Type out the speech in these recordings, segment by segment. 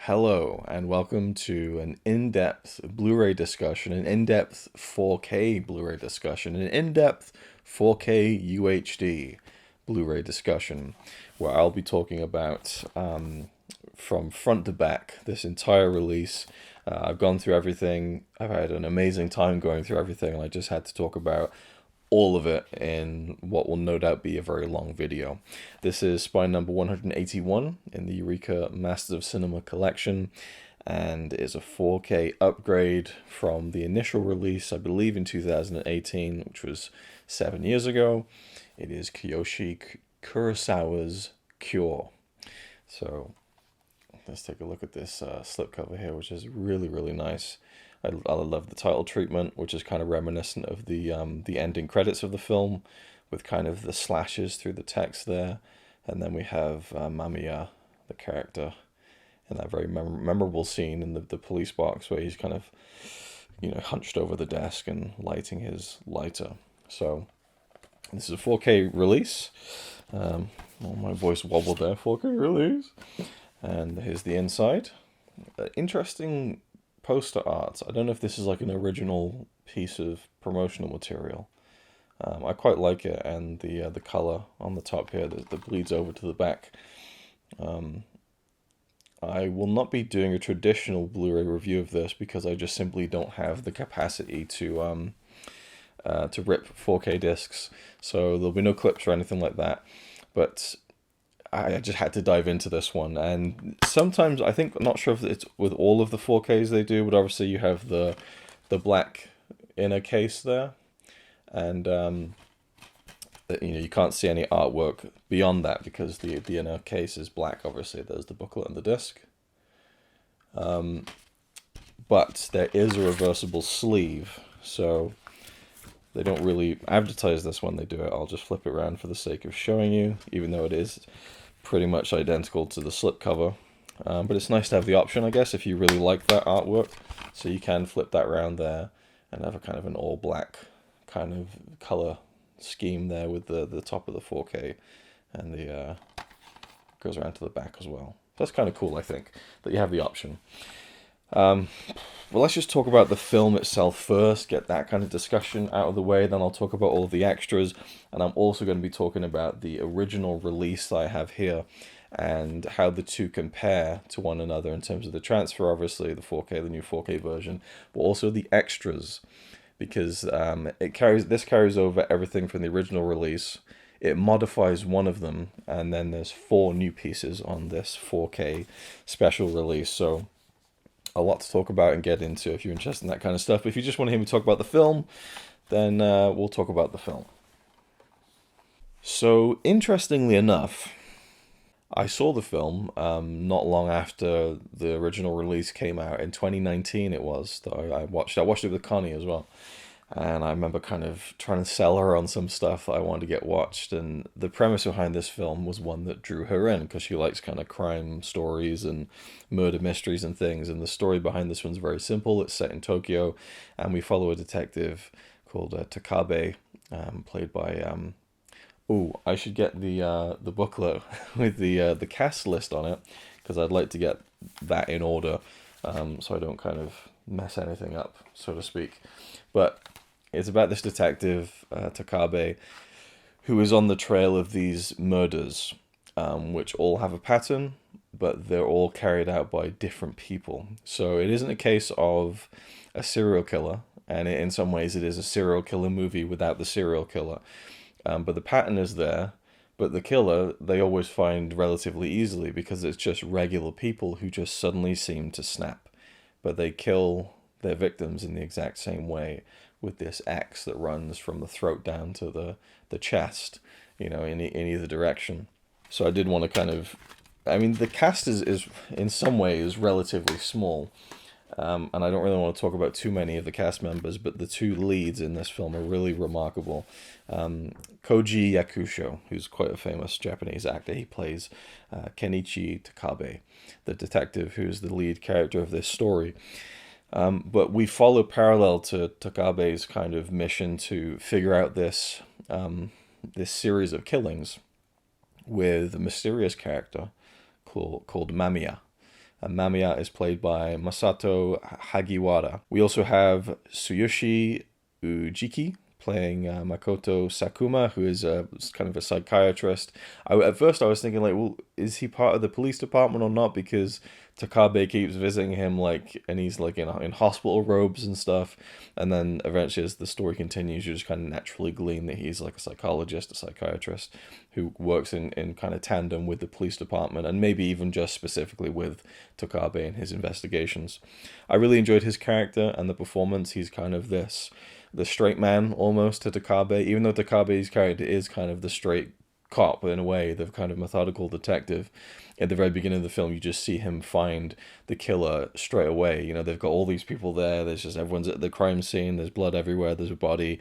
Hello, and welcome to an in-depth Blu-ray discussion, an in-depth 4K Blu-ray discussion, an in-depth 4K UHD Blu-ray discussion, where I'll be talking about from front to back this entire release. I've gone through everything. I've had an amazing time going through everything, and I just had to talk about all of it in what will no doubt be a very long video. This is spine number 181 in the Eureka Masters of Cinema collection, and is a 4K upgrade from the initial release, I believe in 2018, which was 7 years ago. It is Kiyoshi Kurosawa's Cure. So let's take a look at this slipcover here, which is really, really nice. I love the title treatment, which is kind of reminiscent of the ending credits of the film, with kind of the slashes through the text there. And then we have Mamiya, the character, in that very memorable scene in the police box where he's kind of, hunched over the desk and lighting his lighter. So this is a 4K release. My voice wobbled there. 4K release. And here's the inside. Interesting poster art. I don't know if this is like an original piece of promotional material. I quite like it, and the color on the top here that bleeds over to the back. I will not be doing a traditional Blu-ray review of this because I just simply don't have the capacity to rip 4K discs, so there'll be no clips or anything like that. But I just had to dive into this one, and sometimes I'm not sure if it's with all of the 4Ks they do, but obviously you have the black inner case there, and you can't see any artwork beyond that because the inner case is black. Obviously, there's the booklet and the disc, but there is a reversible sleeve, so they don't really advertise this when they do it. I'll just flip it around for the sake of showing you, even though it is pretty much identical to the slipcover. But it's nice to have the option, I guess, if you really like that artwork. So you can flip that around there and have a kind of an all black kind of color scheme there with the top of the 4K, and the goes around to the back as well. That's kind of cool, I think, that you have the option. Well, let's just talk about the film itself first, get that kind of discussion out of the way, then I'll talk about all of the extras, and I'm also going to be talking about the original release that I have here, and how the two compare to one another in terms of the transfer, obviously, the 4K, the new 4K version, but also the extras, because this carries over everything from the original release. It modifies one of them, and then there's 4 new pieces on this 4K special release, so a lot to talk about and get into if you're interested in that kind of stuff. But if you just want to hear me talk about the film, then we'll talk about the film. So, interestingly enough, I saw the film not long after the original release came out. In 2019 it was that I watched it with Connie as well. And I remember kind of trying to sell her on some stuff that I wanted to get watched. And the premise behind this film was one that drew her in because she likes kind of crime stories and murder mysteries and things. And the story behind this one's very simple. It's set in Tokyo, and we follow a detective called Takabe, played by... I should get the booklet with the cast list on it, because I'd like to get that in order, so I don't kind of mess anything up, so to speak. But it's about this detective, Takabe, who is on the trail of these murders, which all have a pattern, but they're all carried out by different people. So it isn't a case of a serial killer, and in some ways it is a serial killer movie without the serial killer. But the pattern is there, but the killer, they always find relatively easily because it's just regular people who just suddenly seem to snap. But they kill their victims in the exact same way, with this axe that runs from the throat down to the chest, in either direction. So I did want to kind of... the cast is in some ways relatively small, and I don't really want to talk about too many of the cast members, but the 2 leads in this film are really remarkable. Koji Yakusho, who's quite a famous Japanese actor, he plays Kenichi Takabe, the detective who's the lead character of this story. But we follow parallel to Takabe's kind of mission to figure out this series of killings with a mysterious character called Mamiya, and Mamiya is played by Masato Hagiwara. We also have Tsuyoshi Ujiki playing Makoto Sakuma, who is kind of a psychiatrist. At first I was thinking, like, well, is he part of the police department or not? Because Takabe keeps visiting him, like, and he's like in hospital robes and stuff. And then eventually, as the story continues, you just kind of naturally glean that he's like a psychologist, a psychiatrist who works in kind of tandem with the police department, and maybe even just specifically with Takabe and his investigations. I really enjoyed his character and the performance. He's kind of the straight man almost to Takabe, even though Takabe's character is kind of the straight cop in a way, the kind of methodical detective. At the very beginning of the film, you just see him find the killer straight away. You know, they've got all these people there. There's just everyone's at the crime scene. There's blood everywhere. There's a body.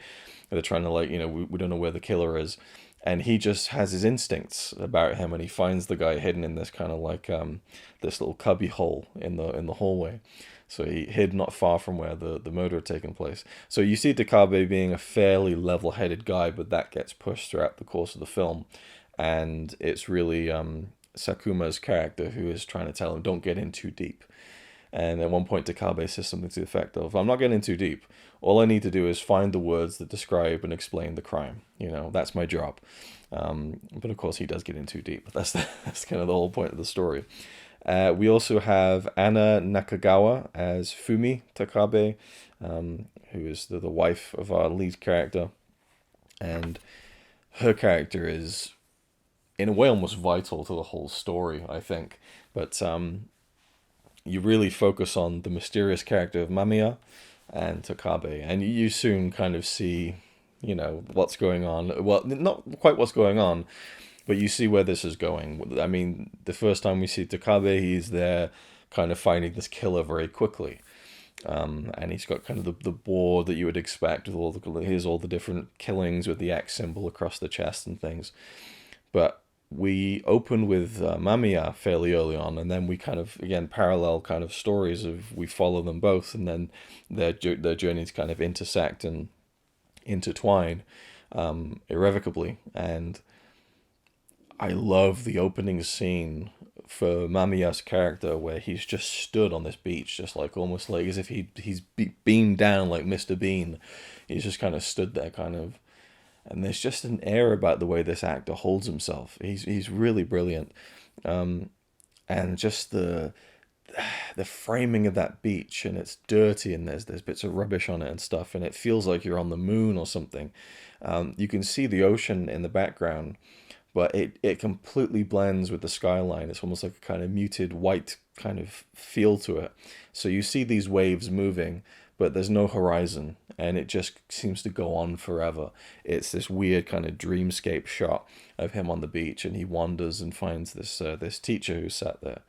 They're trying to, like, you know, we don't know where the killer is. And he just has his instincts about him, and he finds the guy hidden in this kind of like this little cubby hole in the hallway. So he hid not far from where the murder had taken place. So you see Takabe being a fairly level-headed guy, but that gets pushed throughout the course of the film. And it's really Sakuma's character who is trying to tell him, don't get in too deep. And at one point, Takabe says something to the effect of, I'm not getting in too deep. All I need to do is find the words that describe and explain the crime. You know, that's my job. But of course, he does get in too deep. That's kind of the whole point of the story. We also have Anna Nakagawa as Fumi Takabe, who is the wife of our lead character. And her character is, in a way, almost vital to the whole story, I think. But you really focus on the mysterious character of Mamiya and Takabe, and you soon kind of see, you know, what's going on. Well, not quite what's going on, but you see where this is going. I mean, the first time we see Takabe, he's there kind of finding this killer very quickly. And he's got kind of the board that you would expect with here's all the different killings with the X symbol across the chest and things. But we open with Mamiya fairly early on, and then we kind of, again, parallel kind of stories of, we follow them both, and then their journeys kind of intersect and intertwine irrevocably. And I love the opening scene for Mamiya's character, where he's just stood on this beach, just like almost like as if he's beamed down like Mr. Bean. He's just kind of stood there, kind of. And there's just an air about the way this actor holds himself. He's really brilliant, and just the framing of that beach, and it's dirty, and there's bits of rubbish on it and stuff, and it feels like you're on the moon or something. You can see the ocean in the background, but it completely blends with the skyline. It's almost like a kind of muted white kind of feel to it. So you see these waves moving, but there's no horizon, and it just seems to go on forever. It's this weird kind of dreamscape shot of him on the beach, and he wanders and finds this teacher who sat there.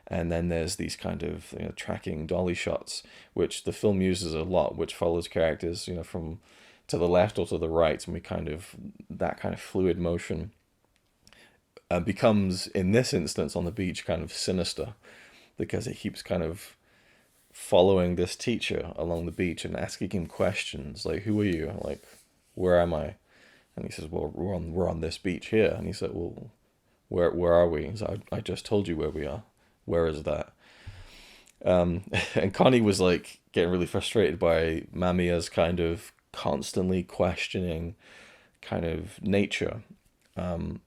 And then there's these kind of, you know, tracking dolly shots, which the film uses a lot, which follows characters, you know, from to the left or to the right, and we kind of, that kind of fluid motion becomes, in this instance on the beach, kind of sinister, because it keeps kind of following this teacher along the beach and asking him questions like, who are you? Like, where am I? And he says, well, we're on this beach here. And he said, well, where are we? He said, I just told you where we are. Where is that? And Connie was like getting really frustrated by Mamiya's kind of constantly questioning kind of nature,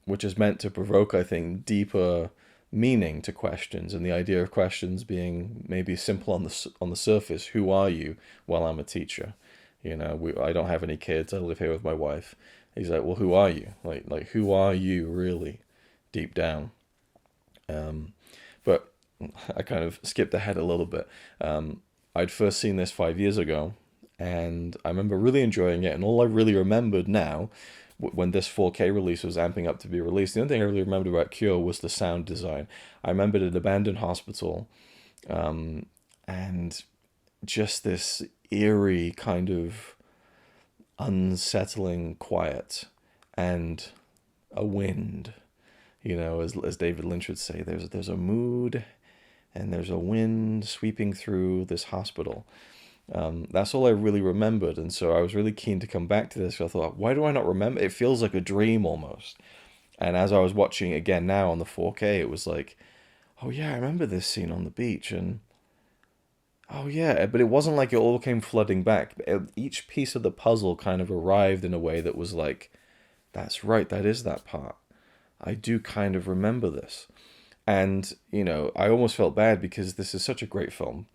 which is meant to provoke, I think, deeper meaning to questions, and the idea of questions being maybe simple on the surface. Who are you? Well, I'm a teacher. You know, I don't have any kids. I live here with my wife. He's like, well, who are you? Like who are you really, deep down? But I kind of skipped ahead a little bit. I'd first seen this 5 years ago, and I remember really enjoying it. And all I really remembered now, when this 4K release was amping up to be released, the only thing I really remembered about Cure was the sound design. I remembered an abandoned hospital, and just this eerie kind of unsettling quiet, and a wind. You know, as David Lynch would say, there's a mood, and there's a wind sweeping through this hospital. That's all I really remembered, and so I was really keen to come back to this. I thought, why do I not remember? It feels like a dream almost. And as I was watching it again now on the 4K, it was like, Oh yeah, I remember this scene on the beach, and oh yeah, but it wasn't like it all came flooding back. Each piece of the puzzle kind of arrived in a way that was like, that's right, that is that part. I do kind of remember this. And, I almost felt bad because this is such a great film.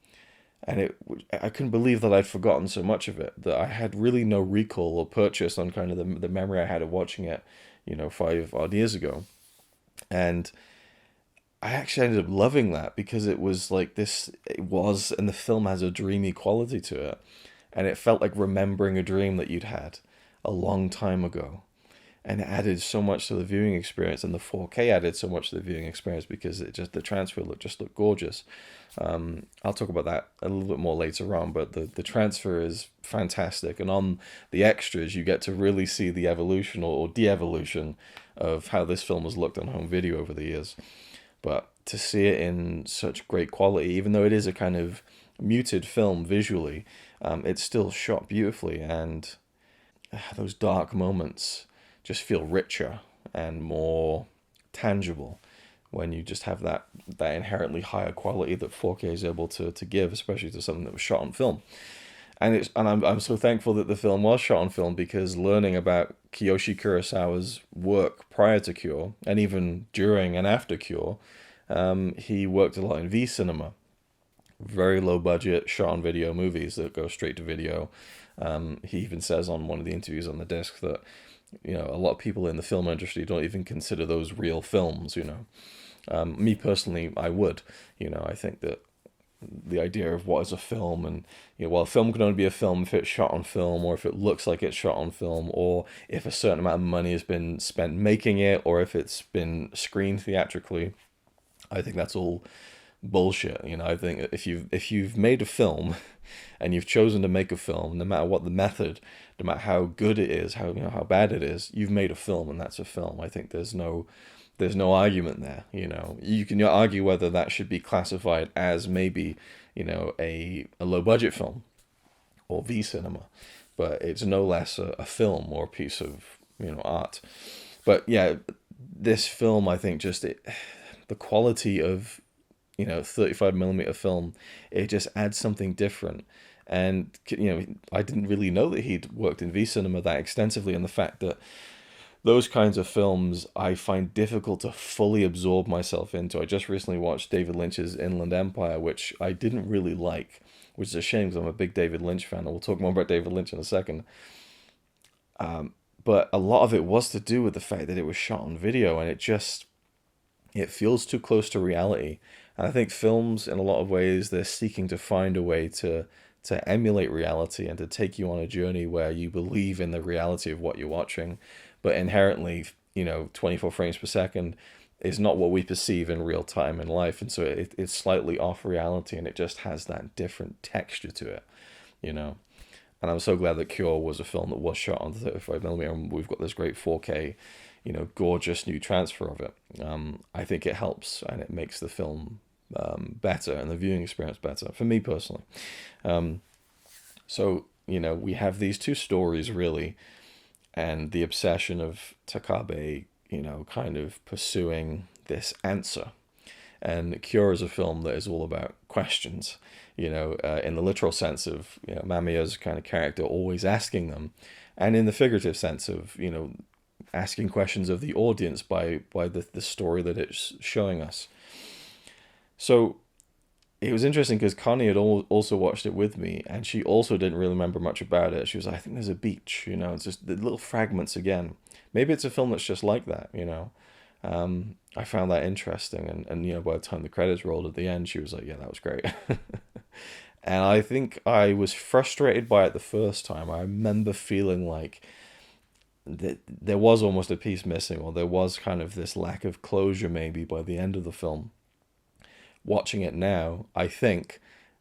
And I couldn't believe that I'd forgotten so much of it, that I had really no recall or purchase on kind of the memory I had of watching it, 5 odd years ago. And I actually ended up loving that because it was like this, and the film has a dreamy quality to it. And it felt like remembering a dream that you'd had a long time ago. And it added so much to the viewing experience, and the 4K added so much to the viewing experience because the transfer looked gorgeous. I'll talk about that a little bit more later on, but the transfer is fantastic, and on the extras you get to really see the evolution or de-evolution of how this film has looked on home video over the years. But to see it in such great quality, even though it is a kind of muted film visually, it's still shot beautifully, and those dark moments just feel richer and more tangible when you just have that inherently higher quality that 4K is able to give, especially to something that was shot on film. And I'm so thankful that the film was shot on film, because learning about Kiyoshi Kurosawa's work prior to Cure and even during and after Cure, he worked a lot in V cinema, very low budget shot on video movies that go straight to video. He even says on one of the interviews on the disc that a lot of people in the film industry don't even consider those real films. Me personally, I would. I think that the idea of what is a film, and well, a film can only be a film if it's shot on film, or if it looks like it's shot on film, or if a certain amount of money has been spent making it, or if it's been screened theatrically. I think that's all bullshit. I think if you've made a film and you've chosen to make a film, no matter what the method, no matter how good it is, how bad it is, you've made a film, and that's a film. I think there's no argument there. You can argue whether that should be classified as maybe a low budget film or V cinema, but it's no less a film or a piece of art. But yeah, this film, I think, the quality of 35mm film, it just adds something different. And I didn't really know that he'd worked in V cinema that extensively, and the fact that those kinds of films I find difficult to fully absorb myself into. I just recently watched David Lynch's Inland Empire, which I didn't really like, which is a shame because I'm a big David Lynch fan, and we'll talk more about David Lynch in a second. But a lot of it was to do with the fact that it was shot on video, and it feels too close to reality. And I think films, in a lot of ways, they're seeking to find a way to emulate reality and to take you on a journey where you believe in the reality of what you're watching. But inherently, 24 frames per second is not what we perceive in real time in life. And so it's slightly off reality, and it just has that different texture to it, And I'm so glad that Cure was a film that was shot on 35mm, and we've got this great 4K, gorgeous new transfer of it. I think it helps, and it makes the film better and the viewing experience better for me personally. So we have these two stories really, and the obsession of Takabe, kind of pursuing this answer. And Cure is a film that is all about questions, in the literal sense of Mamiya's kind of character always asking them, and in the figurative sense of asking questions of the audience by the story that it's showing us. So it was interesting because Connie had also watched it with me, and she also didn't really remember much about it. She was like, I think there's a beach, it's just the little fragments again. Maybe it's a film that's just like that, I found that interesting, and by the time the credits rolled at the end, she was like, yeah, that was great. And I think I was frustrated by it the first time. I remember feeling like there was almost a piece missing, or there was kind of this lack of closure maybe by the end of the film. Watching it now, I think,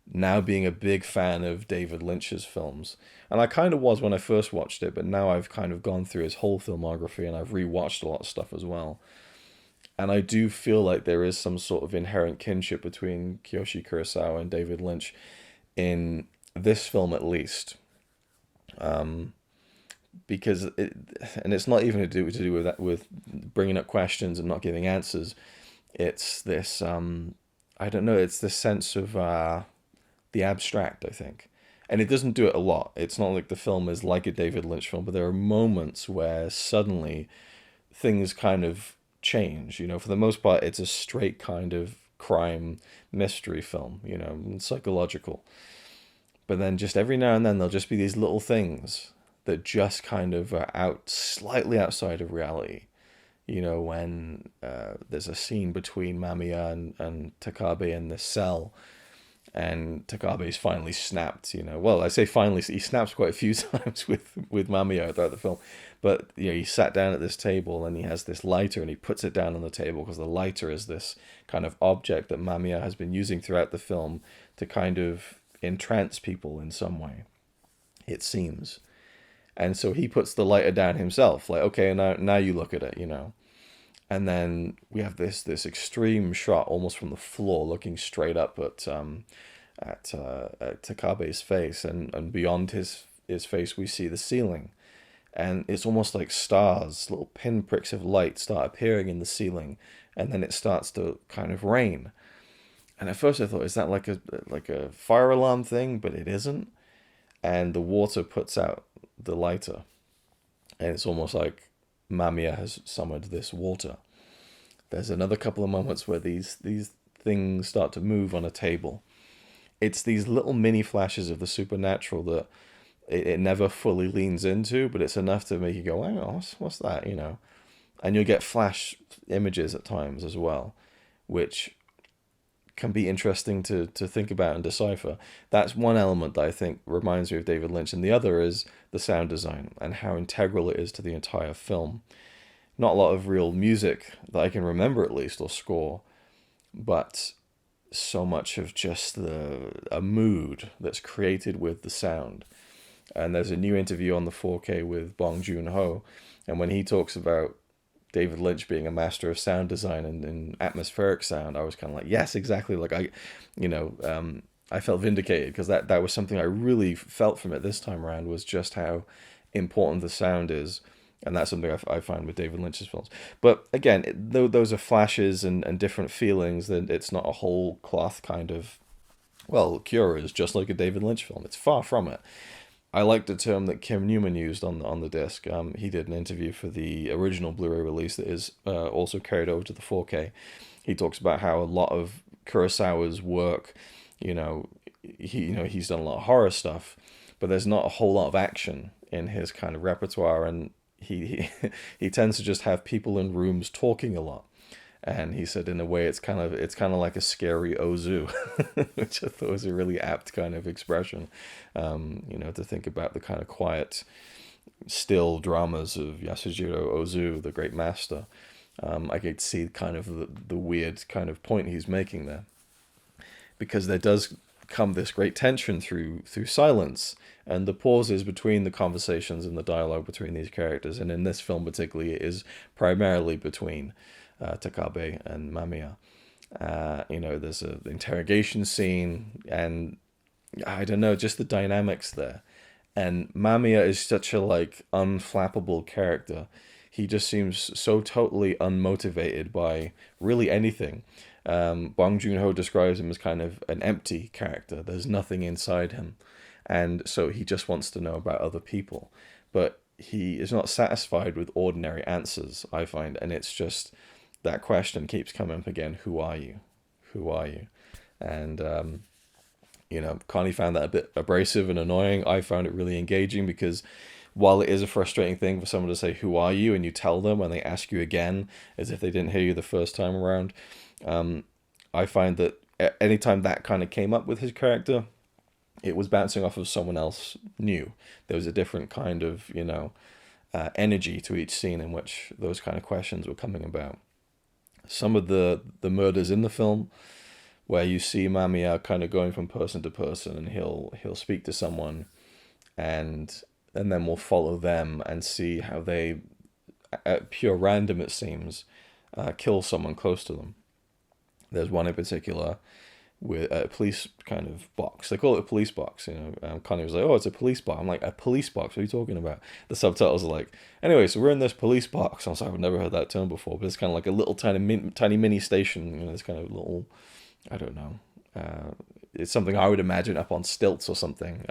now being a big fan of David Lynch's films, and I kind of was when I first watched it, but now I've kind of gone through his whole filmography, and I've rewatched a lot of stuff as well. And I do feel like there is some sort of inherent kinship between Kiyoshi Kurosawa and David Lynch in this film, at least. Because it's not even to do with that, with bringing up questions and not giving answers. It's this I don't know, it's this sense of the abstract, I think. And it doesn't do it a lot. It's not like the film is like a David Lynch film, but there are moments where suddenly things kind of change. You know, for the most part, it's a straight kind of crime mystery film, you know, and psychological. But then just every now and then there'll just be these little things that just kind of are out slightly outside of reality. You know, when there's a scene between Mamiya and Takabe in this cell, and Takabe's finally snapped. You know, well, I say finally, he snaps quite a few times with Mamiya throughout the film, but you know, he sat down at this table and he has this lighter and he puts it down on the table because the lighter is this kind of object that Mamiya has been using throughout the film to kind of entrance people in some way, it seems. And so he puts the lighter down himself, like, okay, now you look at it, you know. And then we have this extreme shot, almost from the floor, looking straight up at Takabe's face, and beyond his face, we see the ceiling, and it's almost like stars, little pinpricks of light, start appearing in the ceiling, and then it starts to kind of rain. And at first, I thought, is that like a fire alarm thing? But it isn't. And the water puts out the lighter, and it's almost like Mamiya has summoned this water. There's another couple of moments where these things start to move on a table. It's these little mini flashes of the supernatural that it never fully leans into, but it's enough to make you go, hang on, what's that, you know? And you'll get flash images at times as well, which can be interesting to think about and decipher. That's one element that I think reminds me of David Lynch, and the other is the sound design and how integral it is to the entire film. Not a lot of real music that I can remember, at least, or score, but so much of just a mood that's created with the sound. And there's a new interview on the 4K with Joon-ho, and when he talks about David Lynch being a master of sound design and atmospheric sound, I was kind of like, yes, exactly. Like I felt vindicated because that was something I really felt from it this time around, was just how important the sound is. And that's something I find with David Lynch's films. But again, though those are flashes and different feelings, then it's not a whole cloth kind of, well, Cure is just like a David Lynch film. It's far from it. I like the term that Kim Newman used on the disc. He did an interview for the original Blu-ray release that is also carried over to the 4K. He talks about how a lot of Kurosawa's work, you know, he's done a lot of horror stuff, but there's not a whole lot of action in his kind of repertoire, and he tends to just have people in rooms talking a lot. And he said, in a way, it's kind of like a scary Ozu, which I thought was a really apt kind of expression. To think about the kind of quiet, still dramas of Yasujiro Ozu, the great master. I could see kind of the weird kind of point he's making there, because there does come this great tension through silence and the pauses between the conversations and the dialogue between these characters. And in this film particularly, it is primarily between Takabe and Mamiya. There's an interrogation scene, and I don't know, just the dynamics there. And Mamiya is such a unflappable character. He just seems so totally unmotivated by really anything. Bong Joon-ho describes him as kind of an empty character. There's nothing inside him. And so he just wants to know about other people. But he is not satisfied with ordinary answers, I find. And it's just that question keeps coming up again. Who are you? Who are you? And, Connie found that a bit abrasive and annoying. I found it really engaging because while it is a frustrating thing for someone to say, who are you? And you tell them and they ask you again as if they didn't hear you the first time around. I find that anytime that kind of came up with his character, it was bouncing off of someone else new. There was a different kind of, energy to each scene in which those kind of questions were coming about. Some of the murders in the film, where you see Mamiya kind of going from person to person, and he'll speak to someone, and then we'll follow them and see how they, at pure random it seems, kill someone close to them. There's one in particular with a police kind of box. They call it a police box. Connie was like, "Oh, it's a police box." I'm like, "A police box? What are you talking about?" The subtitles are like, "Anyway, so we're in this police box." I was like, "I've never heard that term before," but it's kind of like a little tiny mini station. This kind of little, I don't know. It's something I would imagine up on stilts or something,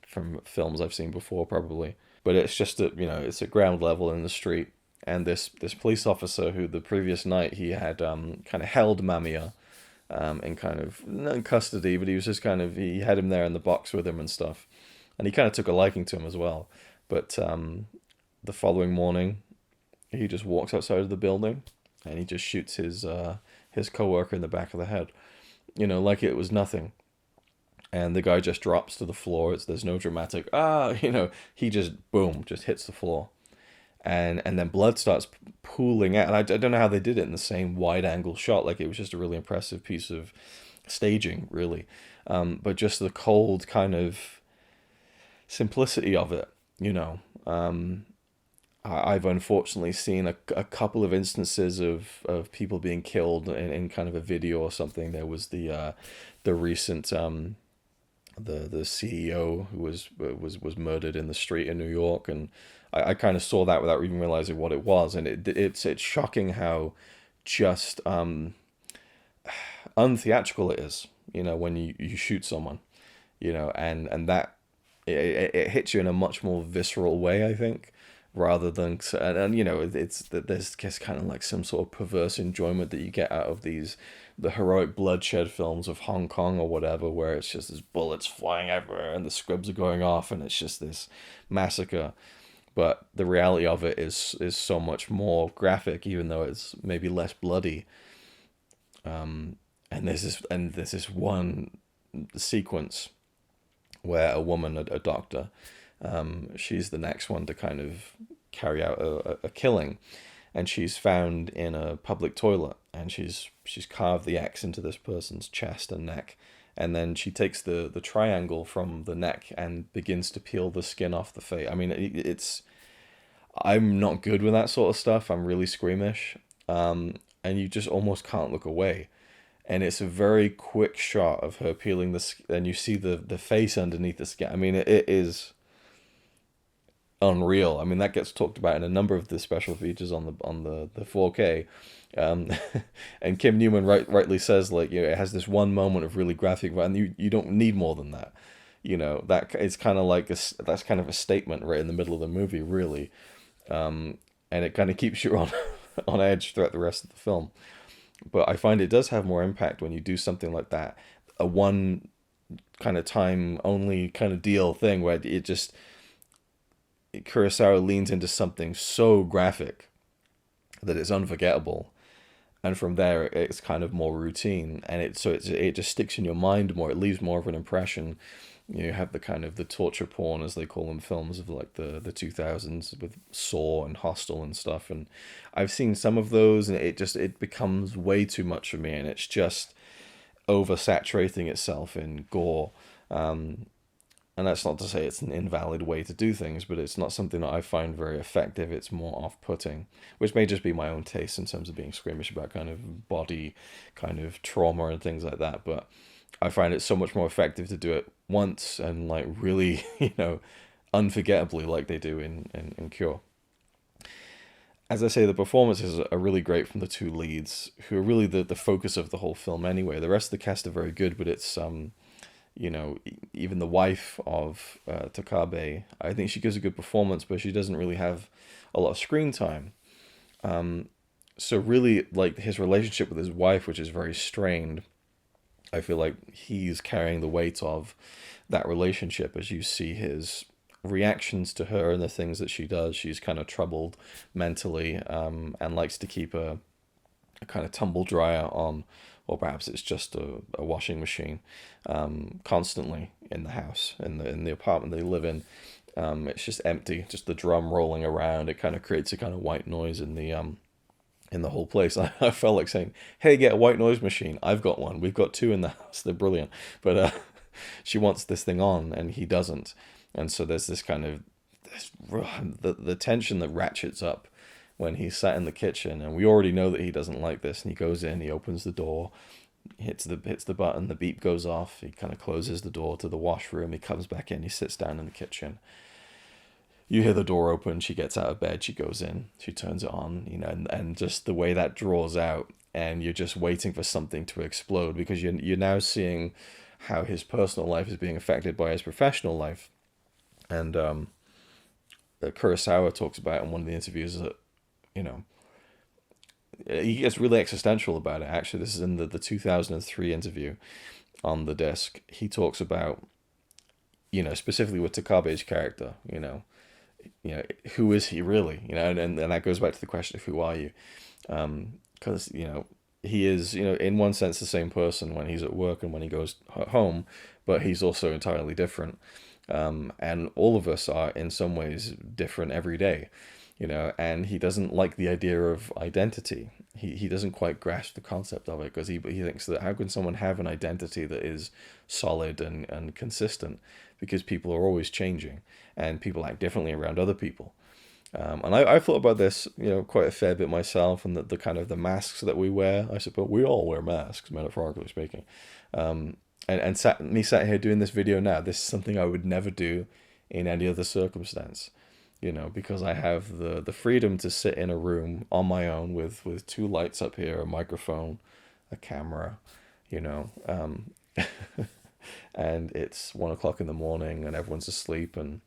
from films I've seen before, probably. But it's just that, it's at ground level in the street, and this police officer who the previous night he had kind of held Mamiya, in kind of not in custody, but he was just kind of he had him there in the box with him and stuff, and he kind of took a liking to him as well. But the following morning, he just walks outside of the building, and he just shoots his coworker in the back of the head, like it was nothing. And the guy just drops to the floor. There's no dramatic he just boom, just hits the floor, and then blood starts pooling out. And I don't know how they did it in the same wide angle shot. Like, it was just a really impressive piece of staging, really. But just the cold kind of simplicity of it, I've unfortunately seen a couple of instances of people being killed in kind of a video or something. There was the recent the CEO who was murdered in the street in New York, and I kind of saw that without even realizing what it was, and it's shocking how just untheatrical it is, when you shoot someone, and that it hits you in a much more visceral way, I think, rather than it's that there's just kind of like some sort of perverse enjoyment that you get out of the heroic bloodshed films of Hong Kong or whatever, where it's just this bullets flying everywhere and the squibs are going off and it's just this massacre. But the reality of it is so much more graphic, even though it's maybe less bloody. And there's this one sequence where a woman, a doctor, she's the next one to kind of carry out a killing, and she's found in a public toilet, and she's carved the X into this person's chest and neck, and then she takes the triangle from the neck and begins to peel the skin off the face. I mean, I'm not good with that sort of stuff. I'm really squeamish, and you just almost can't look away. And it's a very quick shot of her peeling the skin, and you see the face underneath the skin. I mean, it is unreal. I mean, that gets talked about in a number of the special features on the 4K. And Kim Newman rightly says, like, it has this one moment of really graphic, and you don't need more than that. That it's kind of like that's kind of a statement right in the middle of the movie, really. And it kind of keeps you on on edge throughout the rest of the film. But I find it does have more impact when you do something like that, a one kind of time only kind of deal thing where Kurosawa leans into something so graphic that it's unforgettable, and from there it's kind of more routine, and it just sticks in your mind more. It leaves more of an impression. You have the kind of the torture porn, as they call them, films of like the 2000s with Saw and Hostel and stuff, and I've seen some of those, and it becomes way too much for me, and it's just oversaturating itself in gore. And that's not to say it's an invalid way to do things, but it's not something that I find very effective. It's more off-putting, which may just be my own taste in terms of being squeamish about kind of body kind of trauma and things like that. But I find it so much more effective to do it once and like really, unforgettably, like they do in Cure. As I say, the performances are really great from the two leads, who are really the focus of the whole film anyway. The rest of the cast are very good, but it's even the wife of Takabe, I think she gives a good performance, but she doesn't really have a lot of screen time. So really, like, his relationship with his wife, which is very strained, I feel like he's carrying the weight of that relationship as you see his reactions to her and the things that she does. She's kind of troubled mentally, and likes to keep a kind of tumble dryer on, or perhaps it's just a washing machine, constantly in the house, in the apartment they live in. It's just empty, just the drum rolling around. It kind of creates a kind of white noise in the whole place. I felt like saying, "Hey, get a white noise machine. I've got one. We've got two in the house. They're brilliant." But she wants this thing on, and he doesn't. And so there's this kind of the tension that ratchets up when he's sat in the kitchen, and we already know that he doesn't like this, and he goes in, he opens the door, hits the button, the beep goes off. He kind of closes the door to the washroom. He comes back in. He sits down in the kitchen. You hear the door open. She gets out of bed. She goes in. She turns it on. And just the way that draws out, and you're just waiting for something to explode, because you're now seeing how his personal life is being affected by his professional life. And Kurosawa talks about in one of the interviews that, you know, he gets really existential about it. Actually, this is in the 2003 interview on the disc. He talks about, specifically with Takabe's character, who is he really? And that goes back to the question of who are you? Because, he is, in one sense, the same person when he's at work and when he goes home, but he's also entirely different. And all of us are in some ways different every day, and he doesn't like the idea of identity. He doesn't quite grasp the concept of it, because he thinks that how can someone have an identity that is solid and consistent, because people are always changing and people act differently around other people. And I've thought about this, quite a fair bit myself, and the kind of the masks that we wear. I suppose we all wear masks, metaphorically speaking. And sat here doing this video now, this is something I would never do in any other circumstance, because I have the freedom to sit in a room on my own with two lights up here, a microphone, a camera, and it's 1 o'clock in the morning and everyone's asleep, and,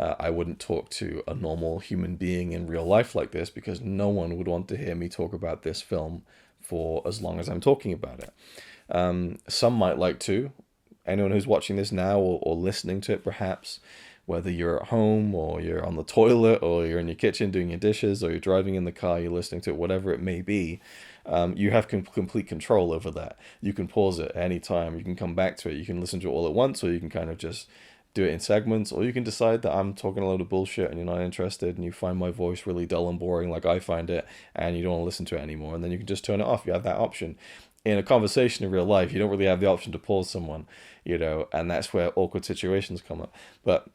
I wouldn't talk to a normal human being in real life like this, because no one would want to hear me talk about this film for as long as I'm talking about it. Some might like to. Anyone who's watching this now, or listening to it perhaps, whether you're at home or you're on the toilet or you're in your kitchen doing your dishes or you're driving in the car, you're listening to it, whatever it may be, you have complete control over that. You can pause it at any time. You can come back to it. You can listen to it all at once, or you can kind of just do it in segments, or you can decide that I'm talking a load of bullshit and you're not interested and you find my voice really dull and boring like I find it, and you don't want to listen to it anymore, and then you can just turn it off. You have that option. In a conversation in real life, you don't really have the option to pause someone, and that's where awkward situations come up. But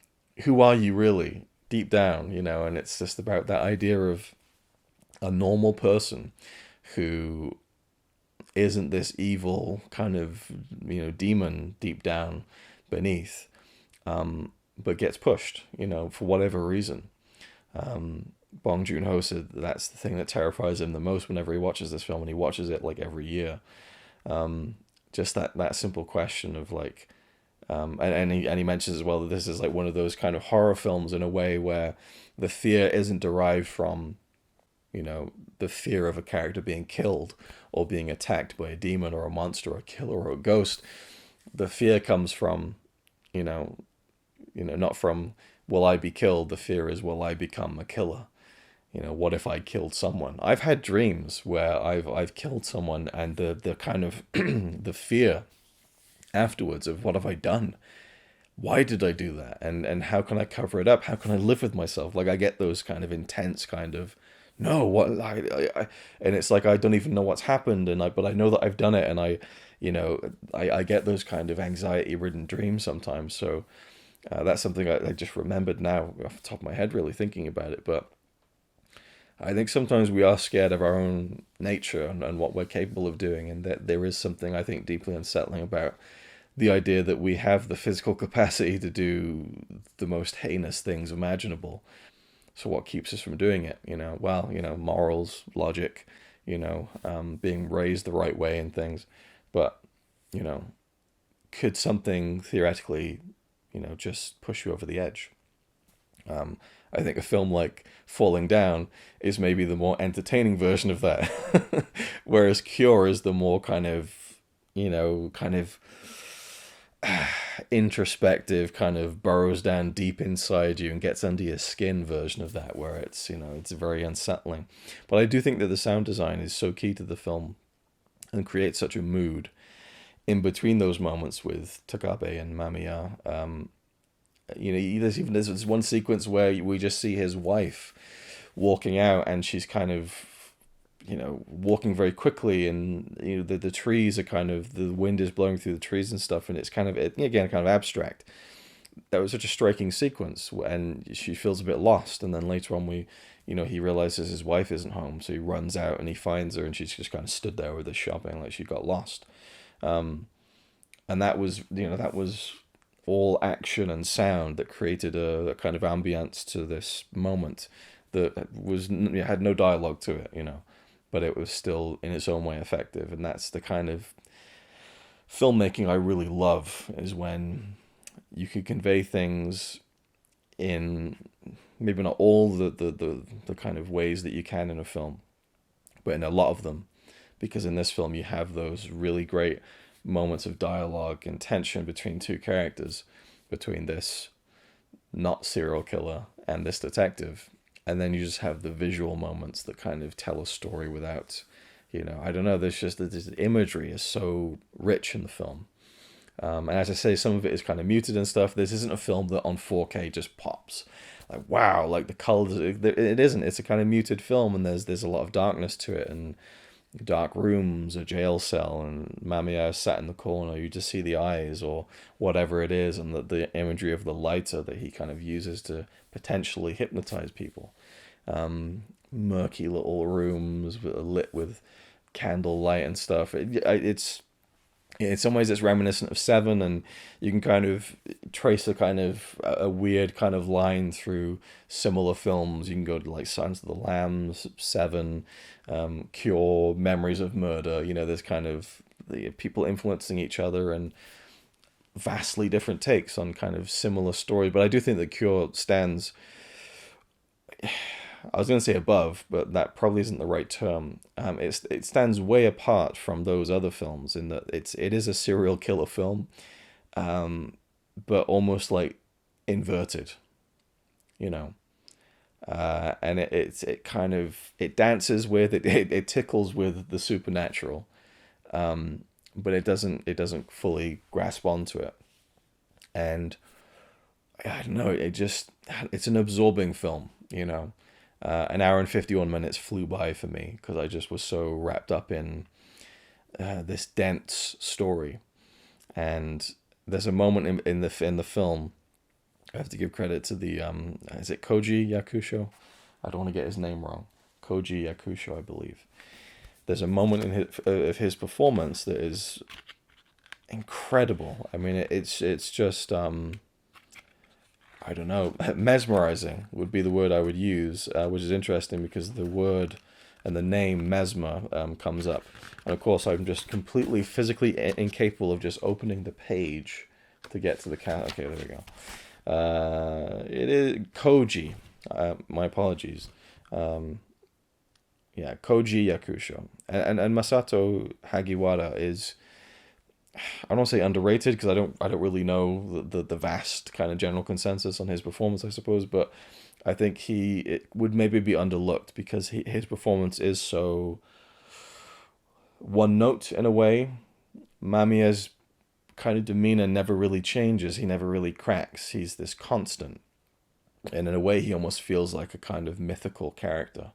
who are you really deep down, and it's just about that idea of a normal person who isn't this evil kind of, demon deep down beneath, but gets pushed, for whatever reason. Bong Joon-ho said that's the thing that terrifies him the most whenever he watches this film, and he watches it like every year. Just that simple question of like, and he mentions as well that this is like one of those kind of horror films in a way where the fear isn't derived from, the fear of a character being killed or being attacked by a demon or a monster or a killer or a ghost. The fear comes from, not from will I be killed. The fear is, will I become a killer? What if I killed someone? I've had dreams where I've killed someone, and the kind of the fear afterwards of what have I done? Why did I do that? And how can I cover it up? How can I live with myself? Like I get those kind of intense kind of, no, what I and it's like I don't even know what's happened, but I know that I've done it, and I get those kind of anxiety-ridden dreams sometimes. So that's something I just remembered now off the top of my head, really thinking about it. But I think sometimes we are scared of our own nature and what we're capable of doing, and that there is something I think deeply unsettling about the idea that we have the physical capacity to do the most heinous things imaginable. So what keeps us from doing it? Well, morals, logic, being raised the right way and things. But, could something theoretically, just push you over the edge? I think a film like Falling Down is maybe the more entertaining version of that. Whereas Cure is the more kind of introspective, kind of burrows down deep inside you and gets under your skin version of that, where it's, it's very unsettling. But I do think that the sound design is so key to the film and creates such a mood in between those moments with Takabe and Mamiya. There's one sequence where we just see his wife walking out, and she's kind of, walking very quickly, and the trees are kind of, the wind is blowing through the trees and stuff, and it's kind of, again, kind of abstract. that was such a striking sequence, and she feels a bit lost, and then later on he realizes his wife isn't home, so he runs out and he finds her, and she's just kind of stood there with us shopping like she got lost. And that was, that was all action and sound that created a kind of ambience to this moment that had no dialogue to it, but it was still in its own way effective. And that's the kind of filmmaking I really love, is when you can convey things in maybe not all the kind of ways that you can in a film, but in a lot of them. Because in this film you have those really great moments of dialogue and tension between two characters, between this not serial killer and this detective, and then you just have the visual moments that kind of tell a story without, I don't know, there's just this imagery is so rich in the film. And as I say, some of it is kind of muted and stuff. This isn't a film that on 4K just pops. Like, wow, like the colors, it isn't. It's a kind of muted film, and there's a lot of darkness to it, and dark rooms, a jail cell, and Mamiya sat in the corner. You just see the eyes or whatever it is, and the imagery of the lighter that he kind of uses to potentially hypnotize people. Murky little rooms lit with candlelight and stuff. It's in some ways it's reminiscent of Seven, and you can kind of trace a weird kind of line through similar films. You can go to like Silence of the Lambs, Seven, Cure, Memories of Murder. There's kind of the people influencing each other and vastly different takes on kind of similar stories. But I do think that Cure stands, I was going to say above, but that probably isn't the right term. It stands way apart from those other films in that it is a serial killer film, but almost like inverted, and it dances with it tickles with the supernatural, but it doesn't fully grasp onto it, and I don't know, it's an absorbing film, an hour and 51 minutes flew by for me because I just was so wrapped up in this dense story. And there's a moment in the film, I have to give credit to the is it Koji Yakusho? I don't want to get his name wrong. Koji Yakusho, I believe. There's a moment of his performance that is incredible. I mean, it's just I don't know, mesmerizing would be the word I would use, which is interesting because the word and the name Mesmer comes up. And of course, I'm just completely physically incapable of just opening the page to get to the cat. Okay, there we go. It is Koji. My apologies. Koji Yakusho. And Masato Hagiwara is, I don't want to say underrated because I don't really know the vast kind of general consensus on his performance, I suppose, but I think it would maybe be underlooked because his performance is so one note in a way. Mamiya's kind of demeanor never really changes. He never really cracks. He's this constant, and in a way, he almost feels like a kind of mythical character.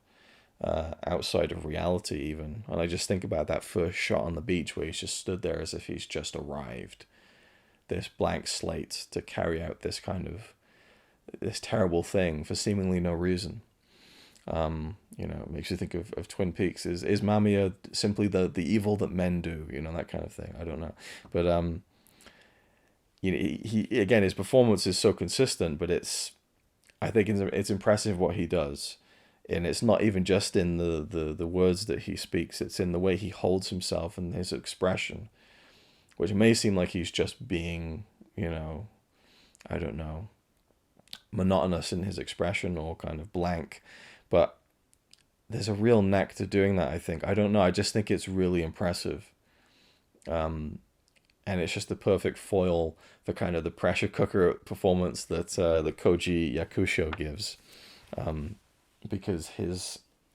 Outside of reality even. And I just think about that first shot on the beach where he's just stood there as if he's just arrived. This blank slate to carry out this terrible thing for seemingly no reason. It makes you think of Twin Peaks. Is Mamiya simply the evil that men do? That kind of thing. I don't know. But he again, his performance is so consistent, but I think it's impressive what he does. And it's not even just in the words that he speaks, it's in the way he holds himself and his expression, which may seem like he's just being, I don't know, monotonous in his expression or kind of blank, but there's a real knack to doing that, I think. I don't know, I just think it's really impressive. And it's just the perfect foil for kind of the pressure cooker performance that Koji Yakusho gives. Because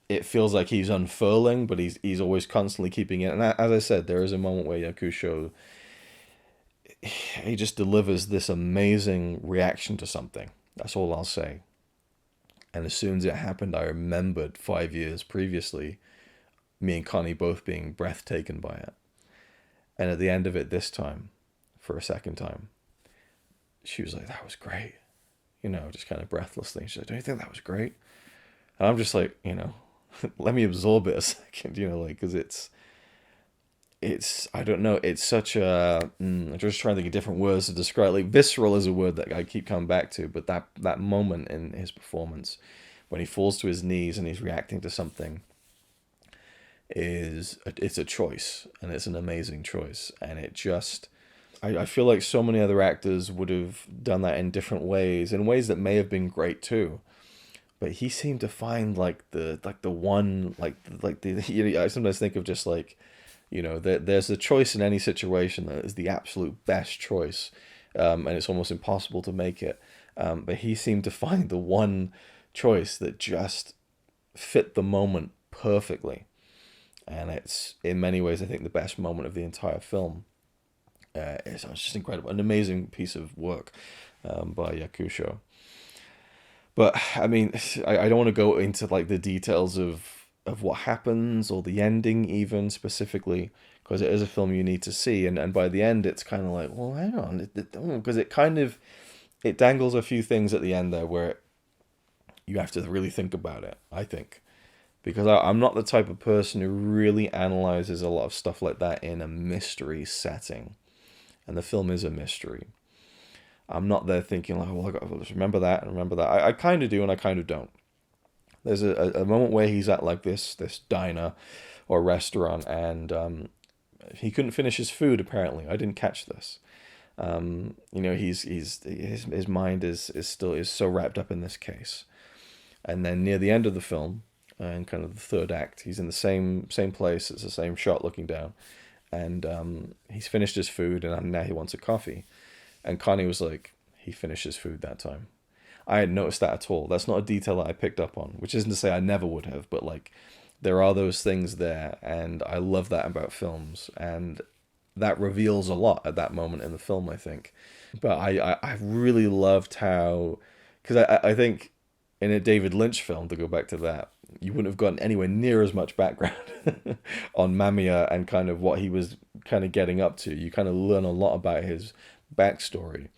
it feels like he's unfurling, but he's always constantly keeping it. And as I said, there is a moment where Yakusho, he just delivers this amazing reaction to something. That's all I'll say. And as soon as it happened, I remembered 5 years previously, me and Connie both being breathtaken by it. And at the end of it this time, for a second time, she was like, "That was great," just kind of breathlessly. She's like, "Don't you think that was great?" And I'm just like, let me absorb it a second, like, because it's I don't know, it's such a I'm just trying to think of different words to describe. Like, visceral is a word that I keep coming back to, but that moment in his performance when he falls to his knees and he's reacting to something it's a choice, and it's an amazing choice, and it just I feel like so many other actors would have done that in different ways, in ways that may have been great too. But he seemed to find the one the I sometimes think of just like, there's a choice in any situation that is the absolute best choice, and it's almost impossible to make it. But he seemed to find the one choice that just fit the moment perfectly, and it's in many ways I think the best moment of the entire film. It's just incredible, an amazing piece of work by Yakusho. But I mean, I don't want to go into like the details of what happens or the ending even specifically, because it is a film you need to see, and by the end it's kind of like, well, hang on, because it kind of it dangles a few things at the end there where you have to really think about it, I think, because I'm not the type of person who really analyzes a lot of stuff like that in a mystery setting, and the film is a mystery. I'm not there thinking like, well, I got to remember that and remember that. I kind of do and I kind of don't. There's a moment where he's at like this diner or restaurant, and he couldn't finish his food apparently. I didn't catch this. His mind is so wrapped up in this case, and then near the end of the film, and kind of the third act, he's in the same place. It's the same shot looking down, and he's finished his food, and now he wants a coffee. And Connie was like, he finished his food that time. I hadn't noticed that at all. That's not a detail that I picked up on, which isn't to say I never would have, but like, there are those things there, and I love that about films, and that reveals a lot at that moment in the film, I think. But I really loved how, because I think in a David Lynch film, to go back to that, you wouldn't have gotten anywhere near as much background on Mamiya and kind of what he was kind of getting up to. You kind of learn a lot about his backstory,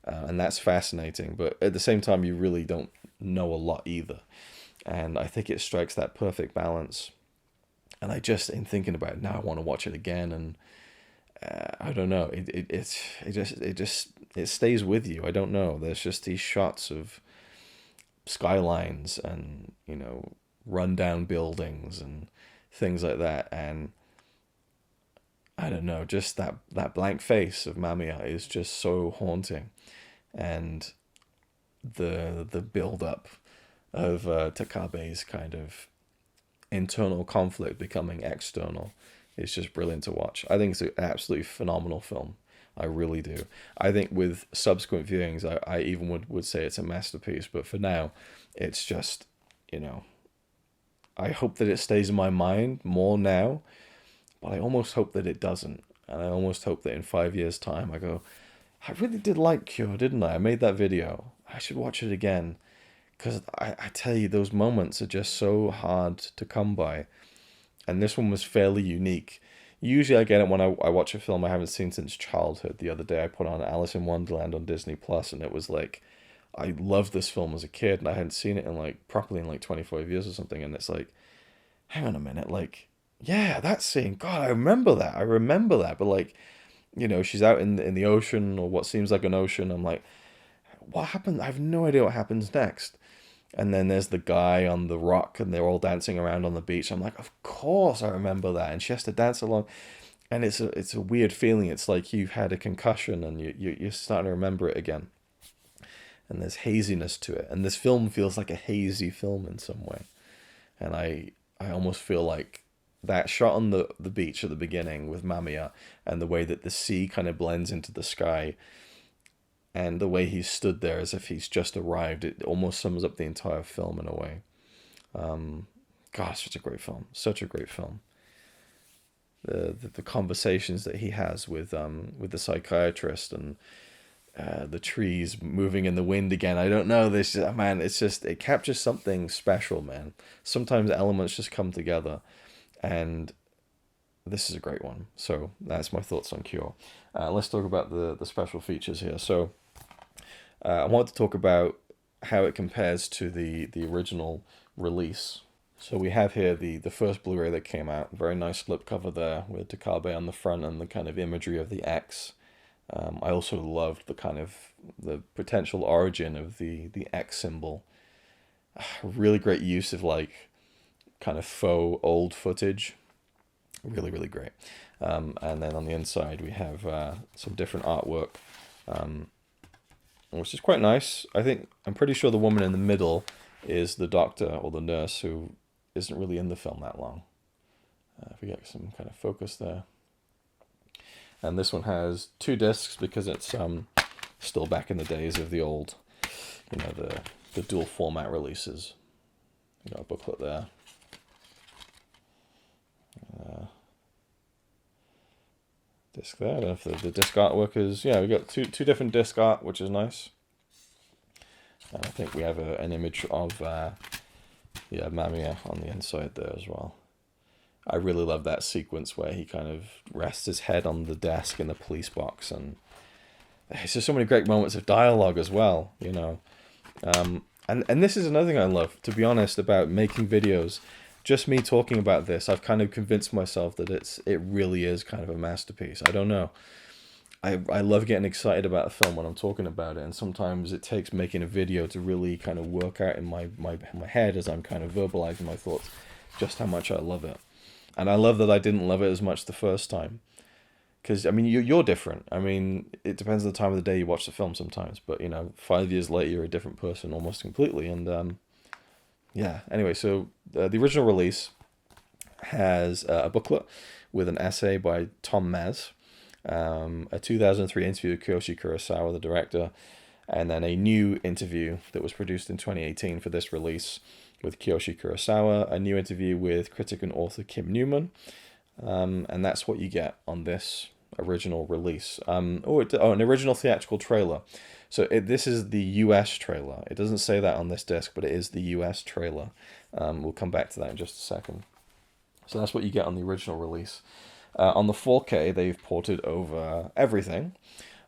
and that's fascinating. But at the same time, you really don't know a lot either. And I think it strikes that perfect balance. And I just, in thinking about it now, I want to watch it again. And I don't know, it stays with you. I don't know. There's just these shots of skylines and rundown buildings and things like that, and I don't know, just that blank face of Mamiya is just so haunting, and the build up of Takabe's kind of internal conflict becoming external is just brilliant to watch. I think it's an absolutely phenomenal film. I really do. I think with subsequent viewings, I even would say it's a masterpiece. But for now, it's just, I hope that it stays in my mind more now, but I almost hope that it doesn't. And I almost hope that in 5 years' time, I go, I really did like Cure, didn't I? I made that video. I should watch it again. Because I tell you, those moments are just so hard to come by. And this one was fairly unique. Usually I get it when I watch a film I haven't seen since childhood. The other day I put on Alice in Wonderland on Disney Plus, and it was like, I loved this film as a kid, and I hadn't seen it in like properly in like 25 years or something. And it's like, hang on a minute, like, yeah, that scene, God, I remember that. But like, she's out in the ocean, or what seems like an ocean. I'm like, what happened? I have no idea what happens next. And then there's the guy on the rock, and they're all dancing around on the beach. I'm like, of course I remember that. And she has to dance along, and it's a weird feeling. It's like you've had a concussion, and you're starting to remember it again. And there's haziness to it, and this film feels like a hazy film in some way. And I almost feel like that shot on the beach at the beginning with Mamiya, and the way that the sea kind of blends into the sky, and the way he's stood there as if he's just arrived, it almost sums up the entire film in a way. God, such a great film. Such a great film. The conversations that he has with the psychiatrist, and the trees moving in the wind again. I don't know. This, man, it captures something special, man. Sometimes elements just come together, and this is a great one. So that's my thoughts on Cure. Let's talk about the special features here. So I want to talk about how it compares to the original release. So we have here the first Blu-ray that came out. Very nice slipcover there with Takabe on the front and the kind of imagery of the X. I also loved the kind of the potential origin of the X symbol. Really great use of like kind of faux old footage. Really, really great. And then on the inside we have some different artwork, which is quite nice. I'm pretty sure the woman in the middle is the doctor or the nurse who isn't really in the film that long. If we get some kind of focus there. And this one has 2 discs because it's still back in the days of the old, the dual format releases. A booklet there. Disc there. I don't know if the disc artwork is... Yeah, we've got two different disc art, which is nice. And I think we have an image of Mamiya on the inside there as well. I really love that sequence where he kind of rests his head on the desk in the police box, and it's just so many great moments of dialogue as well, And this is another thing I love, to be honest, about making videos. Just me talking about this, I've kind of convinced myself that it really is kind of a masterpiece. I don't know. I love getting excited about a film when I'm talking about it, and sometimes it takes making a video to really kind of work out in my head as I'm kind of verbalizing my thoughts just how much I love it. And I love that I didn't love it as much the first time. Because, I mean, you're different. I mean, it depends on the time of the day you watch the film sometimes. But, 5 years later, you're a different person almost completely. And, yeah. Anyway, so the original release has a booklet with an essay by Tom Maz, a 2003 interview with Kiyoshi Kurosawa, the director, and then a new interview that was produced in 2018 for this release with Kiyoshi Kurosawa, a new interview with critic and author Kim Newman, and that's what you get on this original release. An original theatrical trailer. So this is the US trailer. It doesn't say that on this disc, but it is the US trailer. We'll come back to that in just a second. So that's what you get on the original release. On the 4K, they've ported over everything.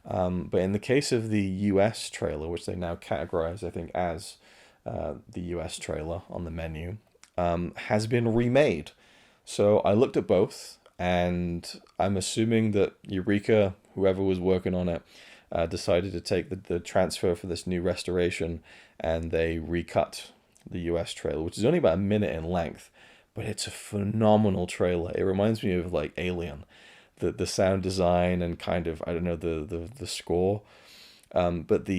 But in the case of the US trailer, which they now categorize, I think, as the US trailer on the menu, has been remade. So I looked at both, and I'm assuming that Eureka, whoever was working on it, decided to take the transfer for this new restoration, and they recut the US trailer, which is only about a minute in length, but it's a phenomenal trailer. It reminds me of like Alien, the sound design and kind of, I don't know, the score, but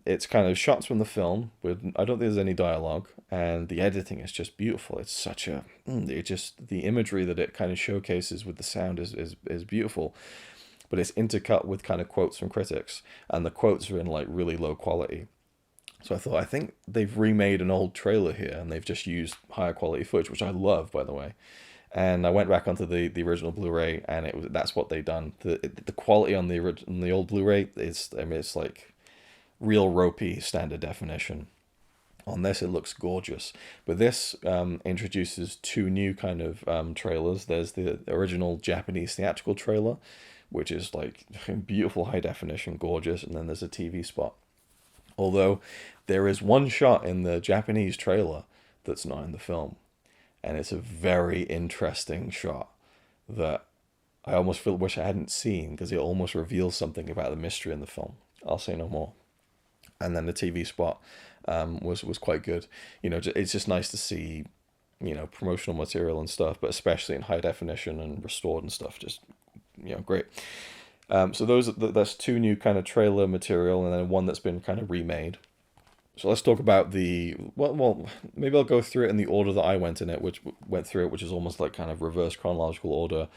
it's kind of shots from the film with, I don't think there's any dialogue, and the editing is just beautiful. It's such a the imagery that it kind of showcases with the sound is beautiful, but it's intercut with kind of quotes from critics, and the quotes are in like really low quality. So I think they've remade an old trailer here, and they've just used higher quality footage, which I love, by the way. And I went back onto the original Blu-ray, and that's what they done. The quality on the old Blu-ray is, I mean, it's like real ropey standard definition. On this, it looks gorgeous. But this introduces 2 new kind of trailers. There's the original Japanese theatrical trailer, which is like beautiful high definition, gorgeous, and then there's a TV spot. Although there is one shot in the Japanese trailer that's not in the film. And it's a very interesting shot that I almost wish I hadn't seen, because it almost reveals something about the mystery in the film. I'll say no more. And then the TV spot was quite good. It's just nice to see, promotional material and stuff, but especially in high definition and restored and stuff. Just, great. So that's 2 new kind of trailer material, and then one that's been kind of remade. So let's talk about well, maybe I'll go through it in the order that I went through it, which is almost like kind of reverse chronological order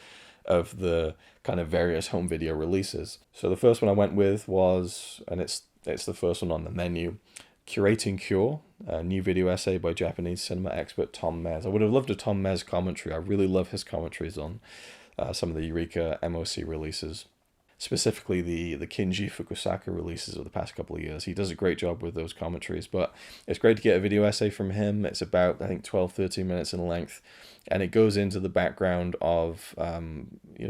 of the kind of various home video releases. So the first one I went with was, and it's the first one on the menu, Curating Cure, a new video essay by Japanese cinema expert Tom Mez. I would have loved a Tom Mez commentary. I really love his commentaries on some of the Eureka MOC releases. Specifically the Kinji Fukusaka releases of the past couple of years. He does a great job with those commentaries, but it's great to get a video essay from him. It's about, I think, 12-13 minutes in length, and it goes into the background of,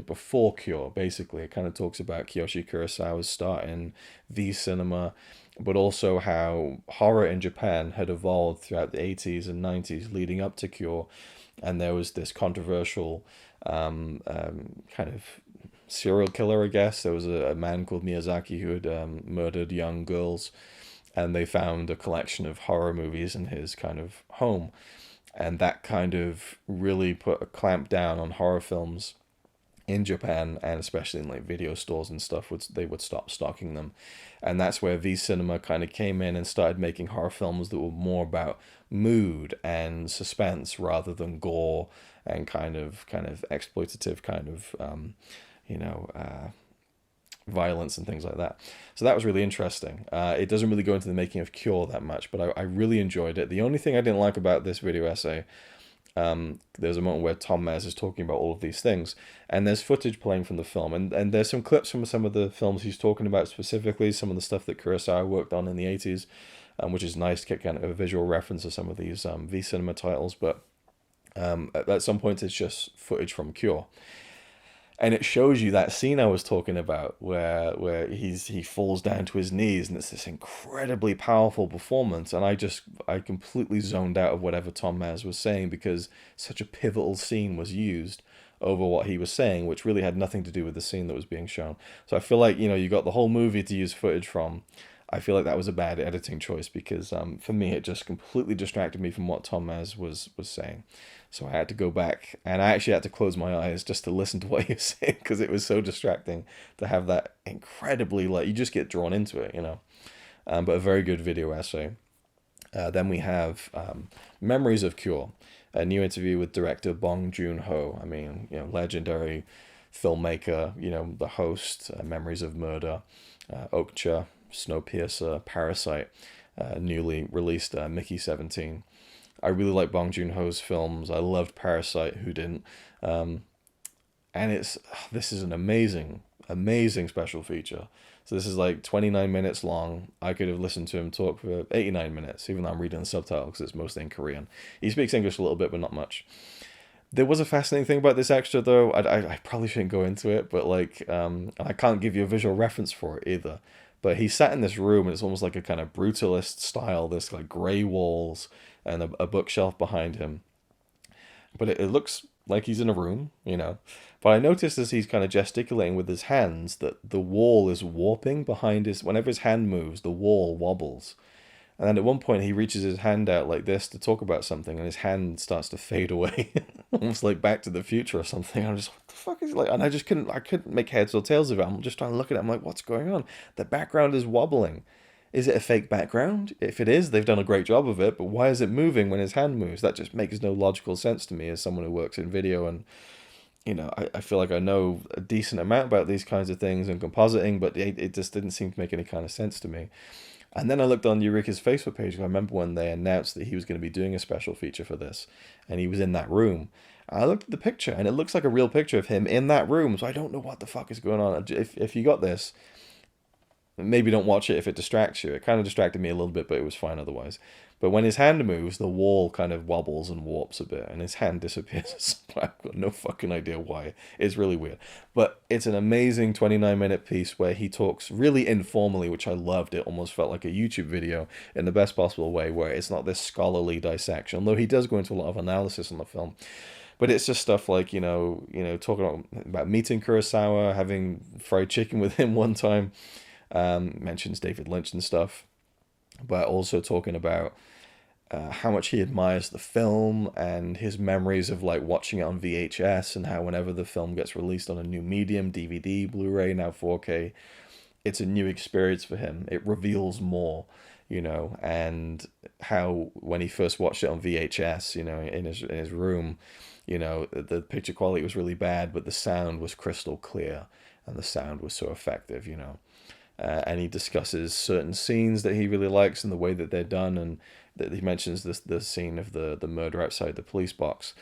before Cure, basically. It kind of talks about Kiyoshi Kurosawa's start in V cinema, but also how horror in Japan had evolved throughout the 80s and 90s leading up to Cure. And there was this controversial kind of serial killer, I guess. There was a man called Miyazaki who had murdered young girls, and they found a collection of horror movies in his kind of home. And that kind of really put a clamp down on horror films in Japan, and especially in like video stores and stuff, they would stop stocking them. And that's where V Cinema kind of came in and started making horror films that were more about mood and suspense rather than gore and kind of exploitative kind of you know violence and things like that. So that was really interesting. It doesn't really go into the making of Cure that much, but I really enjoyed it. The only thing I didn't like about this video essay, there's a moment where Tom Mez is talking about all of these things, and there's footage playing from the film, and there's some clips from some of the films he's talking about, specifically some of the stuff that Kurosawa worked on in the 80s, which is nice to get kind of a visual reference to some of these V Cinema titles, but at some points it's just footage from Cure. And it shows you that scene I was talking about where he falls down to his knees, and it's this incredibly powerful performance, and I completely zoned out of whatever Tom Mez was saying, because such a pivotal scene was used over what he was saying, which really had nothing to do with the scene that was being shown. So I feel like, you got the whole movie to use footage from. I feel like that was a bad editing choice, because for me it just completely distracted me from what Tom Mez was saying. So I had to go back, and I actually had to close my eyes just to listen to what he was saying, because it was so distracting to have that incredibly, like, you just get drawn into it. But a very good video essay. Then we have Memories of Cure, a new interview with director Bong Joon-ho. I mean, legendary filmmaker, the host, Memories of Murder, Okja, Snowpiercer, Parasite, newly released Mickey 17. I really like Bong Joon-ho's films. I loved Parasite. Who didn't? And this is an amazing, amazing special feature. So this is like 29 minutes long. I could have listened to him talk for 89 minutes, even though I'm reading the subtitle because it's mostly in Korean. He speaks English a little bit, but not much. There was a fascinating thing about this extra, though. I probably shouldn't go into it, but I can't give you a visual reference for it either. But he sat in this room, and it's almost like a kind of brutalist style. There's like gray walls and a bookshelf behind him. But it looks like he's in a room. But I noticed as he's kind of gesticulating with his hands that the wall is warping behind whenever his hand moves, the wall wobbles. And then at one point he reaches his hand out like this to talk about something, and his hand starts to fade away, almost like Back to the Future or something. I'm just, what the fuck is it like? And I couldn't make heads or tails of it. I'm just trying to look at it. I'm like, what's going on? The background is wobbling. Is it a fake background? If it is, they've done a great job of it. But why is it moving when his hand moves? That just makes no logical sense to me as someone who works in video, and I feel like I know a decent amount about these kinds of things and compositing, but it just didn't seem to make any kind of sense to me. And then I looked on Eureka's Facebook page. I remember when they announced that he was going to be doing a special feature for this, and he was in that room. And I looked at the picture, and it looks like a real picture of him in that room. So I don't know what the fuck is going on. If you got this, maybe don't watch it if it distracts you. It kind of distracted me a little bit, but it was fine otherwise. But when his hand moves, the wall kind of wobbles and warps a bit, and his hand disappears. I've got no fucking idea why. It's really weird. But it's an amazing 29-minute piece where he talks really informally, which I loved. It almost felt like a YouTube video in the best possible way, where it's not this scholarly dissection, although he does go into a lot of analysis on the film. But it's just stuff like, talking about meeting Kurosawa, having fried chicken with him one time, mentions David Lynch and stuff, but also talking about how much he admires the film and his memories of like watching it on VHS, and how whenever the film gets released on a new medium, DVD, Blu-ray, now 4K, it's a new experience for him. It reveals more, and how when he first watched it on VHS, in his room, the picture quality was really bad, but the sound was crystal clear, and the sound was so effective, and he discusses certain scenes that he really likes and the way that they're done, and that he mentions the scene of the murder outside the police box,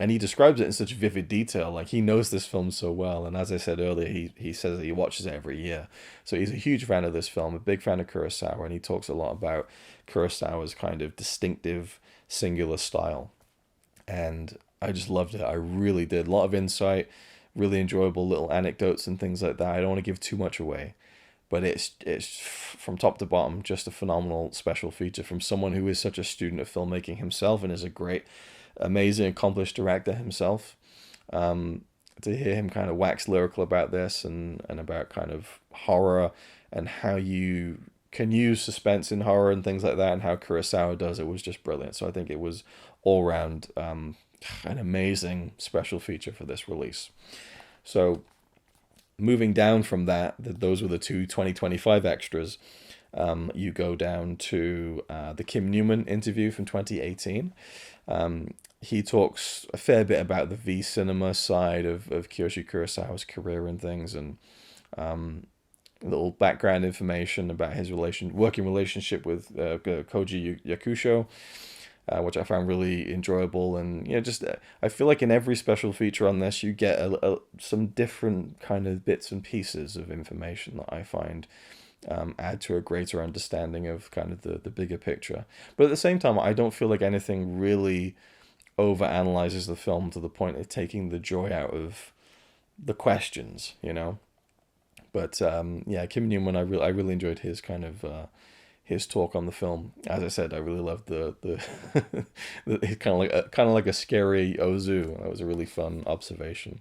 and he describes it in such vivid detail. Like, he knows this film so well, and as I said earlier, he says that he watches it every year, so he's a huge fan of this film, a big fan of Kurosawa, and he talks a lot about Kurosawa's kind of distinctive singular style, and I just loved it. I really did. A lot of insight, really enjoyable little anecdotes and things like that. I don't want to give too much away, but it's from top to bottom just a phenomenal special feature from someone who is such a student of filmmaking himself and is a great, amazing, accomplished director himself. To hear him kind of wax lyrical about this and about kind of horror and how you can use suspense in horror and things like that, and how Kurosawa does it, was just brilliant. So I think it was all round an amazing special feature for this release. So moving down from that, those were the two 2025 extras. You go down to the Kim Newman interview from 2018. He talks a fair bit about the V cinema side of Kiyoshi Kurosawa's career and things, and little background information about his working relationship with Koji Yakusho, which I found really enjoyable. And just I feel like in every special feature on this, you get some different kind of bits and pieces of information that I find add to a greater understanding of kind of the bigger picture. But at the same time, I don't feel like anything really overanalyzes the film to the point of taking the joy out of the questions, But Kim Newman, I really enjoyed his kind of his talk on the film. As I said, I really loved the it's kind of like a scary Ozu. That was a really fun observation.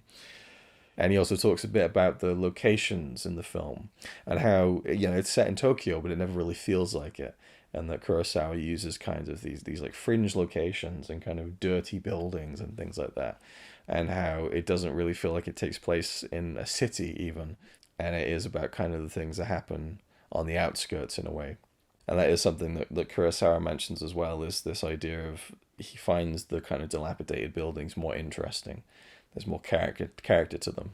And he also talks a bit about the locations in the film and how it's set in Tokyo, but it never really feels like it. And that Kurosawa uses kind of these like fringe locations and kind of dirty buildings and things like that, and how it doesn't really feel like it takes place in a city even, and it is about kind of the things that happen on the outskirts in a way. And that is something that Kurosawa mentions as well, is this idea of he finds the kind of dilapidated buildings more interesting. There's more character to them,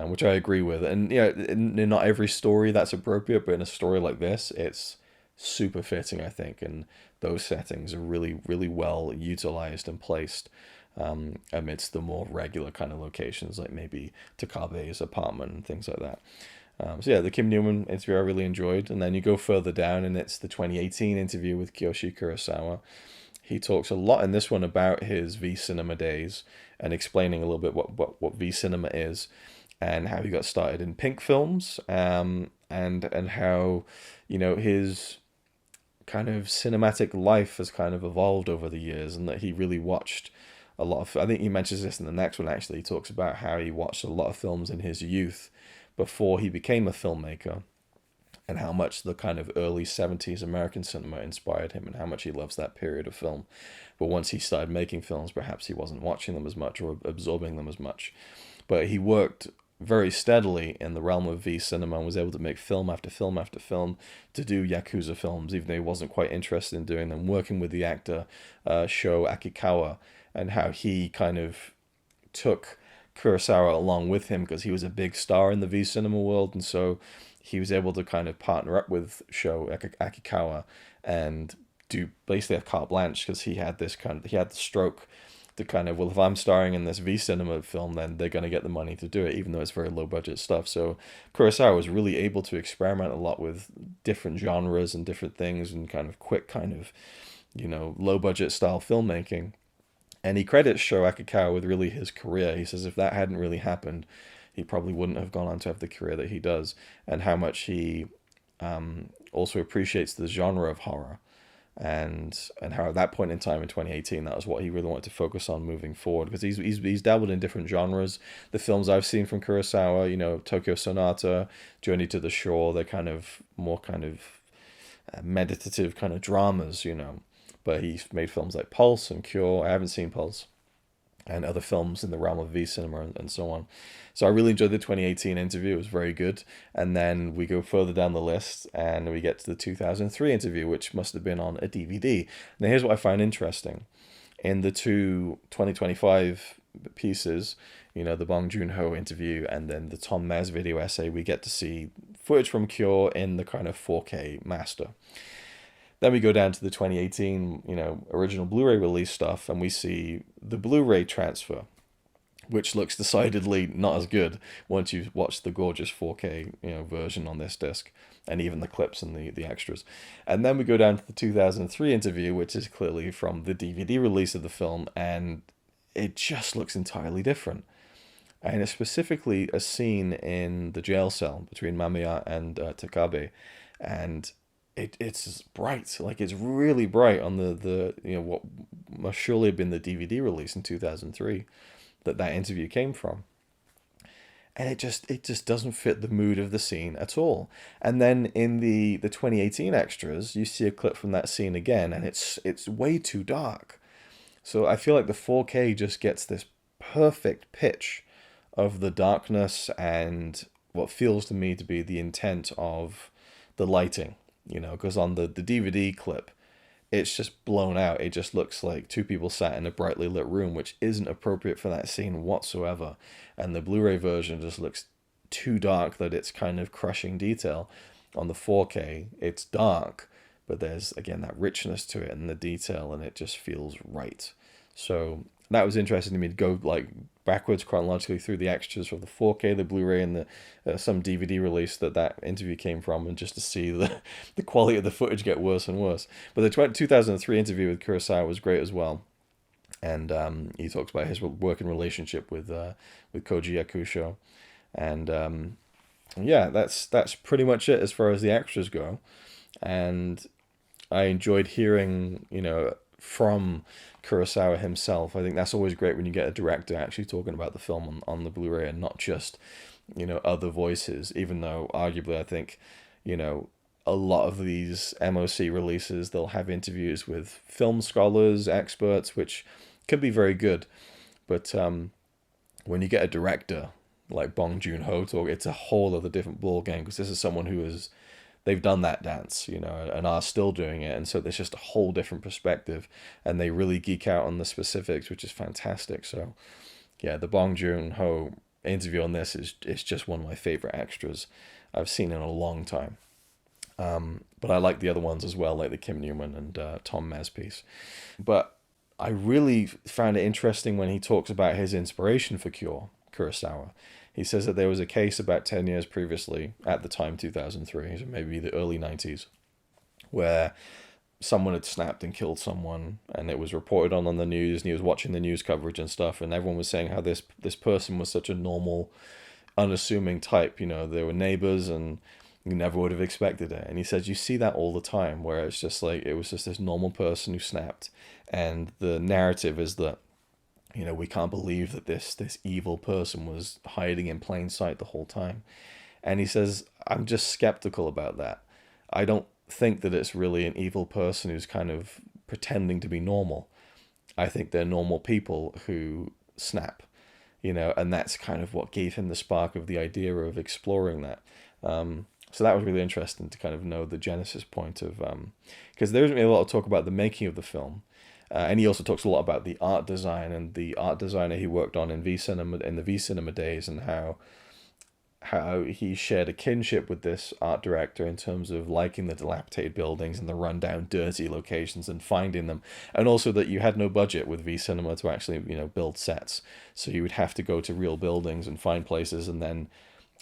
which I agree with. And in not every story that's appropriate, but in a story like this, it's super fitting, I think, and those settings are really, really well utilized and placed amidst the more regular kind of locations, like maybe Takabe's apartment and things like that. The Kim Newman interview I really enjoyed. And then you go further down, and it's the 2018 interview with Kiyoshi Kurosawa. He talks a lot in this one about his V cinema days and explaining a little bit what V cinema is and how he got started in pink films, and how his kind of cinematic life has kind of evolved over the years, and that he really watched a lot of, I think he mentions this in the next one actually, he talks about how he watched a lot of films in his youth before he became a filmmaker, and how much the kind of early 70s American cinema inspired him, and how much he loves that period of film. But once he started making films, perhaps he wasn't watching them as much or absorbing them as much. But he worked very steadily in the realm of V cinema and was able to make film after film after film, to do Yakuza films, even though he wasn't quite interested in doing them, working with the actor Sho Akikawa, and how he kind of took Kurosawa along with him because he was a big star in the V cinema world, and so he was able to kind of partner up with Sho Akikawa and do basically a carte blanche, because he had the stroke to kind of, well, if I'm starring in this V cinema film, then they're going to get the money to do it, even though it's very low budget stuff. So Kurosawa was really able to experiment a lot with different genres and different things, and kind of quick kind of, low budget style filmmaking. And he credits Sho Akikawa with really his career. He says if that hadn't really happened, he probably wouldn't have gone on to have the career that he does, and how much he also appreciates the genre of horror, and how at that point in time in 2018, that was what he really wanted to focus on moving forward, because he's dabbled in different genres. The films I've seen from Kurosawa, Tokyo Sonata, Journey to the Shore, they're kind of more kind of meditative kind of dramas, but he's made films like Pulse and Cure. I haven't seen Pulse, and other films in the realm of V cinema and so on. So I really enjoyed the 2018 interview. It was very good. And then we go further down the list and we get to the 2003 interview, which must have been on a DVD. Now here's what I find interesting. In the two 2025 pieces, the Bong Joon-ho interview and then the Tom Mes video essay, we get to see footage from Cure in the kind of 4K master. Then we go down to the 2018, original Blu-ray release stuff, and we see the Blu-ray transfer, which looks decidedly not as good once you watch the gorgeous 4K, version on this disc, and even the clips and the extras. And then we go down to the 2003 interview, which is clearly from the DVD release of the film, and it just looks entirely different. and it's specifically a scene in the jail cell between Mamiya and Takabe, and it's bright, like it's really bright on what must surely have been the DVD release in 2003 that interview came from. And it just doesn't fit the mood of the scene at all. And then in the 2018 extras, you see a clip from that scene again, and it's way too dark. So I feel like the 4K just gets this perfect pitch of the darkness and what feels to me to be the intent of the lighting, because on the DVD clip, it's just blown out. It just looks like two people sat in a brightly lit room, which isn't appropriate for that scene whatsoever. And the Blu-ray version just looks too dark that it's kind of crushing detail. On the 4K, it's dark, but there's, again, that richness to it and the detail, and it just feels right. So that was interesting to me to go like backwards chronologically through the extras of the 4K, the Blu-ray, and the some DVD release that interview came from, and just to see the quality of the footage get worse and worse. But the 2003 interview with Kurosawa was great as well, and he talks about his working relationship with Koji Yakusho, and yeah, that's pretty much it as far as the extras go, and I enjoyed hearing from Kurosawa himself. I think that's always great when you get a director actually talking about the film on the Blu-ray and not just, other voices, even though arguably I think, a lot of these MOC releases, they'll have interviews with film scholars, experts, which can be very good. But when you get a director like Joon-ho talk, it's a whole other different ball game, because this is someone they've done that dance, and are still doing it. And so there's just a whole different perspective, and they really geek out on the specifics, which is fantastic. So yeah, the Bong Joon-ho interview on this is just one of my favorite extras I've seen in a long time. But I like the other ones as well, like the Kim Newman and Tom Mes piece. But I really found it interesting when he talks about his inspiration for Kurosawa. He says that there was a case about 10 years previously, at the time 2003, so maybe the early 90s, where someone had snapped and killed someone, and it was reported on the news, and he was watching the news coverage and stuff, and everyone was saying how this person was such a normal, unassuming type. They were neighbors, and you never would have expected it. And he says you see that all the time, where it's just like it was just this normal person who snapped, and the narrative is that we can't believe that this evil person was hiding in plain sight the whole time. And he says, I'm just skeptical about that. I don't think that it's really an evil person who's kind of pretending to be normal. I think they're normal people who snap, and that's kind of what gave him the spark of the idea of exploring that. So that was really interesting to kind of know the genesis point of, because there isn't really a lot of talk about the making of the film. And he also talks a lot about the art design and the art designer he worked on in the V Cinema days, and how he shared a kinship with this art director in terms of liking the dilapidated buildings and the rundown, dirty locations and finding them, and also that you had no budget with V Cinema to actually build sets, so you would have to go to real buildings and find places and then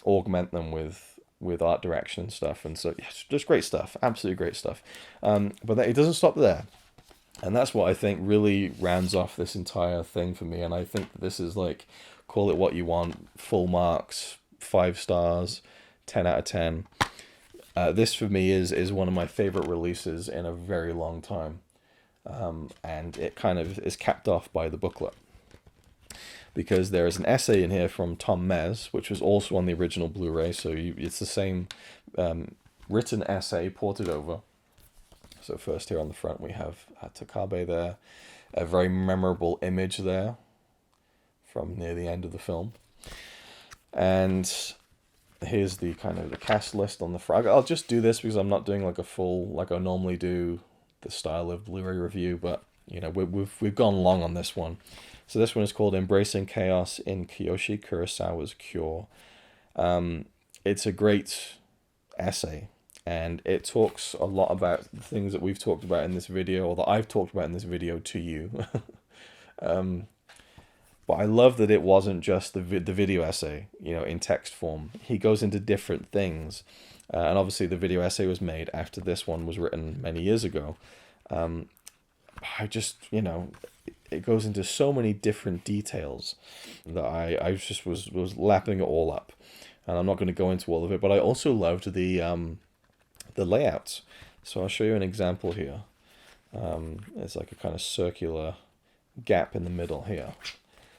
augment them with art direction and stuff. And so just great stuff, absolutely great stuff. But it doesn't stop there. And that's what I think really rounds off this entire thing for me. And I think this is like, call it what you want, full marks, 5 stars, 10 out of 10. This for me is one of my favorite releases in a very long time. And it kind of is capped off by the booklet, because there is an essay in here from Tom Mes, which was also on the original Blu-ray. So it's the same written essay ported over. So first here on the front we have Takabe there, a very memorable image there from near the end of the film. And here's the kind of the cast list on the front. I'll just do this because I'm not doing like a full, like I normally do, the style of Blu-ray review, but we've gone long on this one. So this one is called Embracing Chaos in Kiyoshi Kurosawa's Cure. It's a great essay, and it talks a lot about the things that we've talked about in this video, or that I've talked about in this video to you. But I love that it wasn't just the video essay, in text form. He goes into different things. And obviously the video essay was made after this one was written many years ago. I just, it goes into so many different details that I just was lapping it all up. And I'm not going to go into all of it, but I also loved the layouts. So I'll show you an example here. It's like a kind of circular gap in the middle here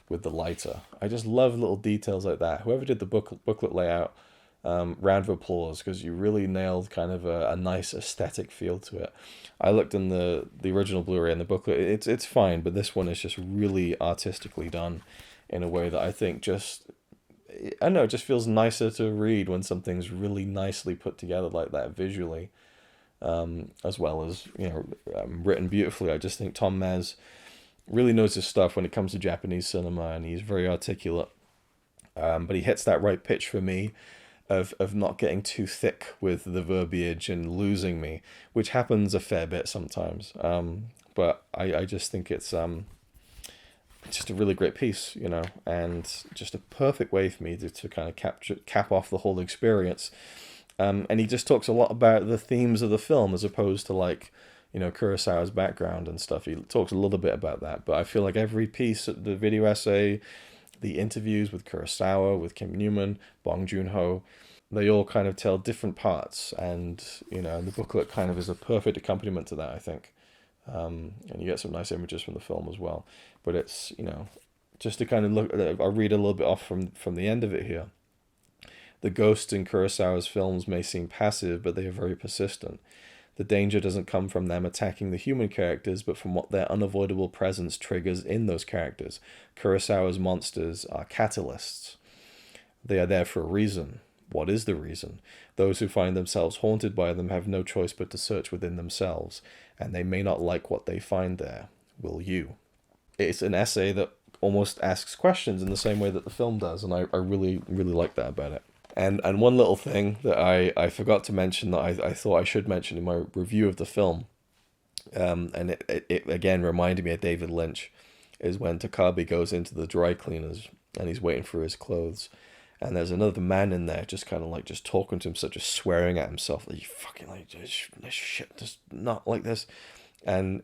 with the lighter. I just love little details like that. Whoever did the booklet layout, round of applause, because you really nailed kind of a nice aesthetic feel to it. I looked in the original Blu-ray and the booklet. It's fine, but this one is just really artistically done in a way that I think just, I don't know, it just feels nicer to read when something's really nicely put together like that visually, as well as, written beautifully. I just think Tom Mez really knows his stuff when it comes to Japanese cinema, and he's very articulate. But he hits that right pitch for me of not getting too thick with the verbiage and losing me, which happens a fair bit sometimes. But I just think it's just a really great piece, and just a perfect way for me to kind of cap off the whole experience. And he just talks a lot about the themes of the film as opposed to like, Kurosawa's background and stuff. He talks a little bit about that, but I feel like every piece, the video essay, the interviews with Kurosawa, with Kim Newman, Bong Joon-ho, they all kind of tell different parts, and the booklet kind of is a perfect accompaniment to that, I think. And you get some nice images from the film as well. But it's, just to kind of look, I'll read a little bit off from the end of it here. The ghosts in Kurosawa's films may seem passive, but they are very persistent. The danger doesn't come from them attacking the human characters, but from what their unavoidable presence triggers in those characters. Kurosawa's monsters are catalysts. They are there for a reason. What is the reason? Those who find themselves haunted by them have no choice but to search within themselves, and they may not like what they find there. Will you? It's an essay that almost asks questions in the same way that the film does, and I really, really like that about it. And one little thing that I forgot to mention that I thought I should mention in my review of the film, and it again reminded me of David Lynch, is when Takabe goes into the dry cleaners and he's waiting for his clothes, and there's another man in there just kind of like just talking to himself, just swearing at himself, like, you fucking like this shit, just not like this. And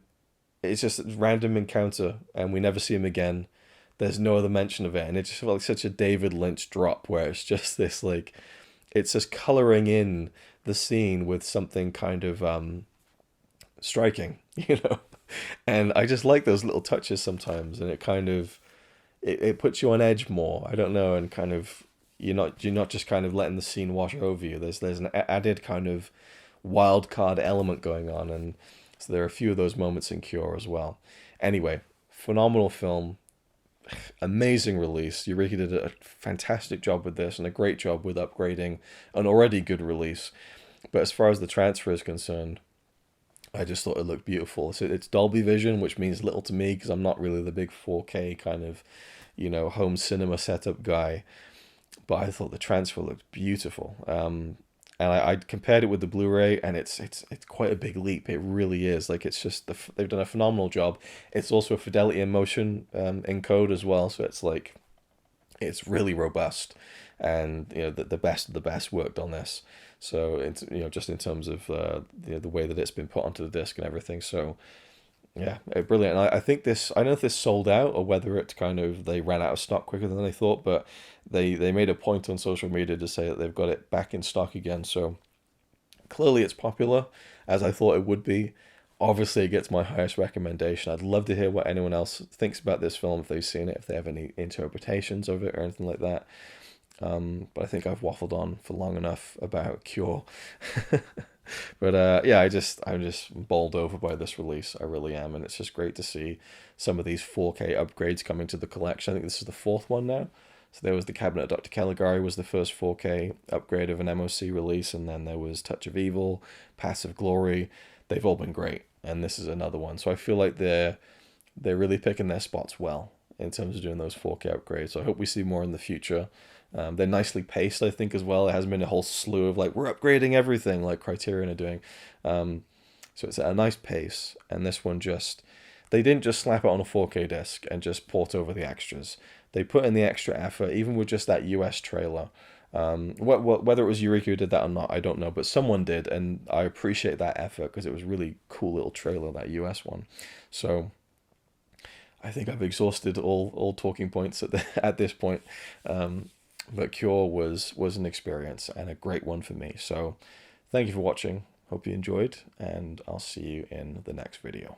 it's just a random encounter, and we never see him again. There's no other mention of it, and it just felt like such a David Lynch drop where it's just this, like, it's just coloring in the scene with something kind of striking, and I just like those little touches sometimes, and it kind of it puts you on edge more, I don't know, and kind of you're not just kind of letting the scene wash over you. There's an added kind of wild card element going on, and so there are a few of those moments in Cure as well. Anyway, phenomenal film. Amazing release. Eureka did a fantastic job with this and a great job with upgrading an already good release. But as far as the transfer is concerned, I just thought it looked beautiful. So it's Dolby Vision, which means little to me because I'm not really the big 4K kind of, home cinema setup guy. But I thought the transfer looked beautiful. And I compared it with the Blu-ray, and it's quite a big leap. It really is. Like, it's just they've done a phenomenal job. It's also a fidelity in motion encode as well, so it's like it's really robust, and the best of the best worked on this. So it's just in terms of the way that it's been put onto the disc and everything. So yeah, brilliant. And I think this, I don't know if this sold out or whether it kind of, they ran out of stock quicker than they thought, but they made a point on social media to say that they've got it back in stock again. So clearly it's popular, as I thought it would be. Obviously it gets my highest recommendation. I'd love to hear what anyone else thinks about this film, if they've seen it, if they have any interpretations of it or anything like that. But I think I've waffled on for long enough about Cure. But yeah, I'm just bowled over by this release. I really am, and it's just great to see some of these 4K upgrades coming to the collection. I think this is the fourth one now. So there was the Cabinet of Dr. Caligari was the first 4K upgrade of an MOC release, and then there was Touch of Evil, Paths of Glory. They've all been great, and this is another one. So I feel like they're really picking their spots well in terms of doing those 4K upgrades. So I hope we see more in the future. They're nicely paced, I think, as well. It hasn't been a whole slew of like, we're upgrading everything like Criterion are doing. So it's at a nice pace. And this one they didn't just slap it on a 4K disc and just port over the extras. They put in the extra effort, even with just that US trailer. Whether it was Eureka who did that or not, I don't know. But someone did, and I appreciate that effort because it was really cool little trailer, that US one. So I think I've exhausted all talking points at this point. But Cure was an experience and a great one for me. So thank you for watching. Hope you enjoyed, and I'll see you in the next video.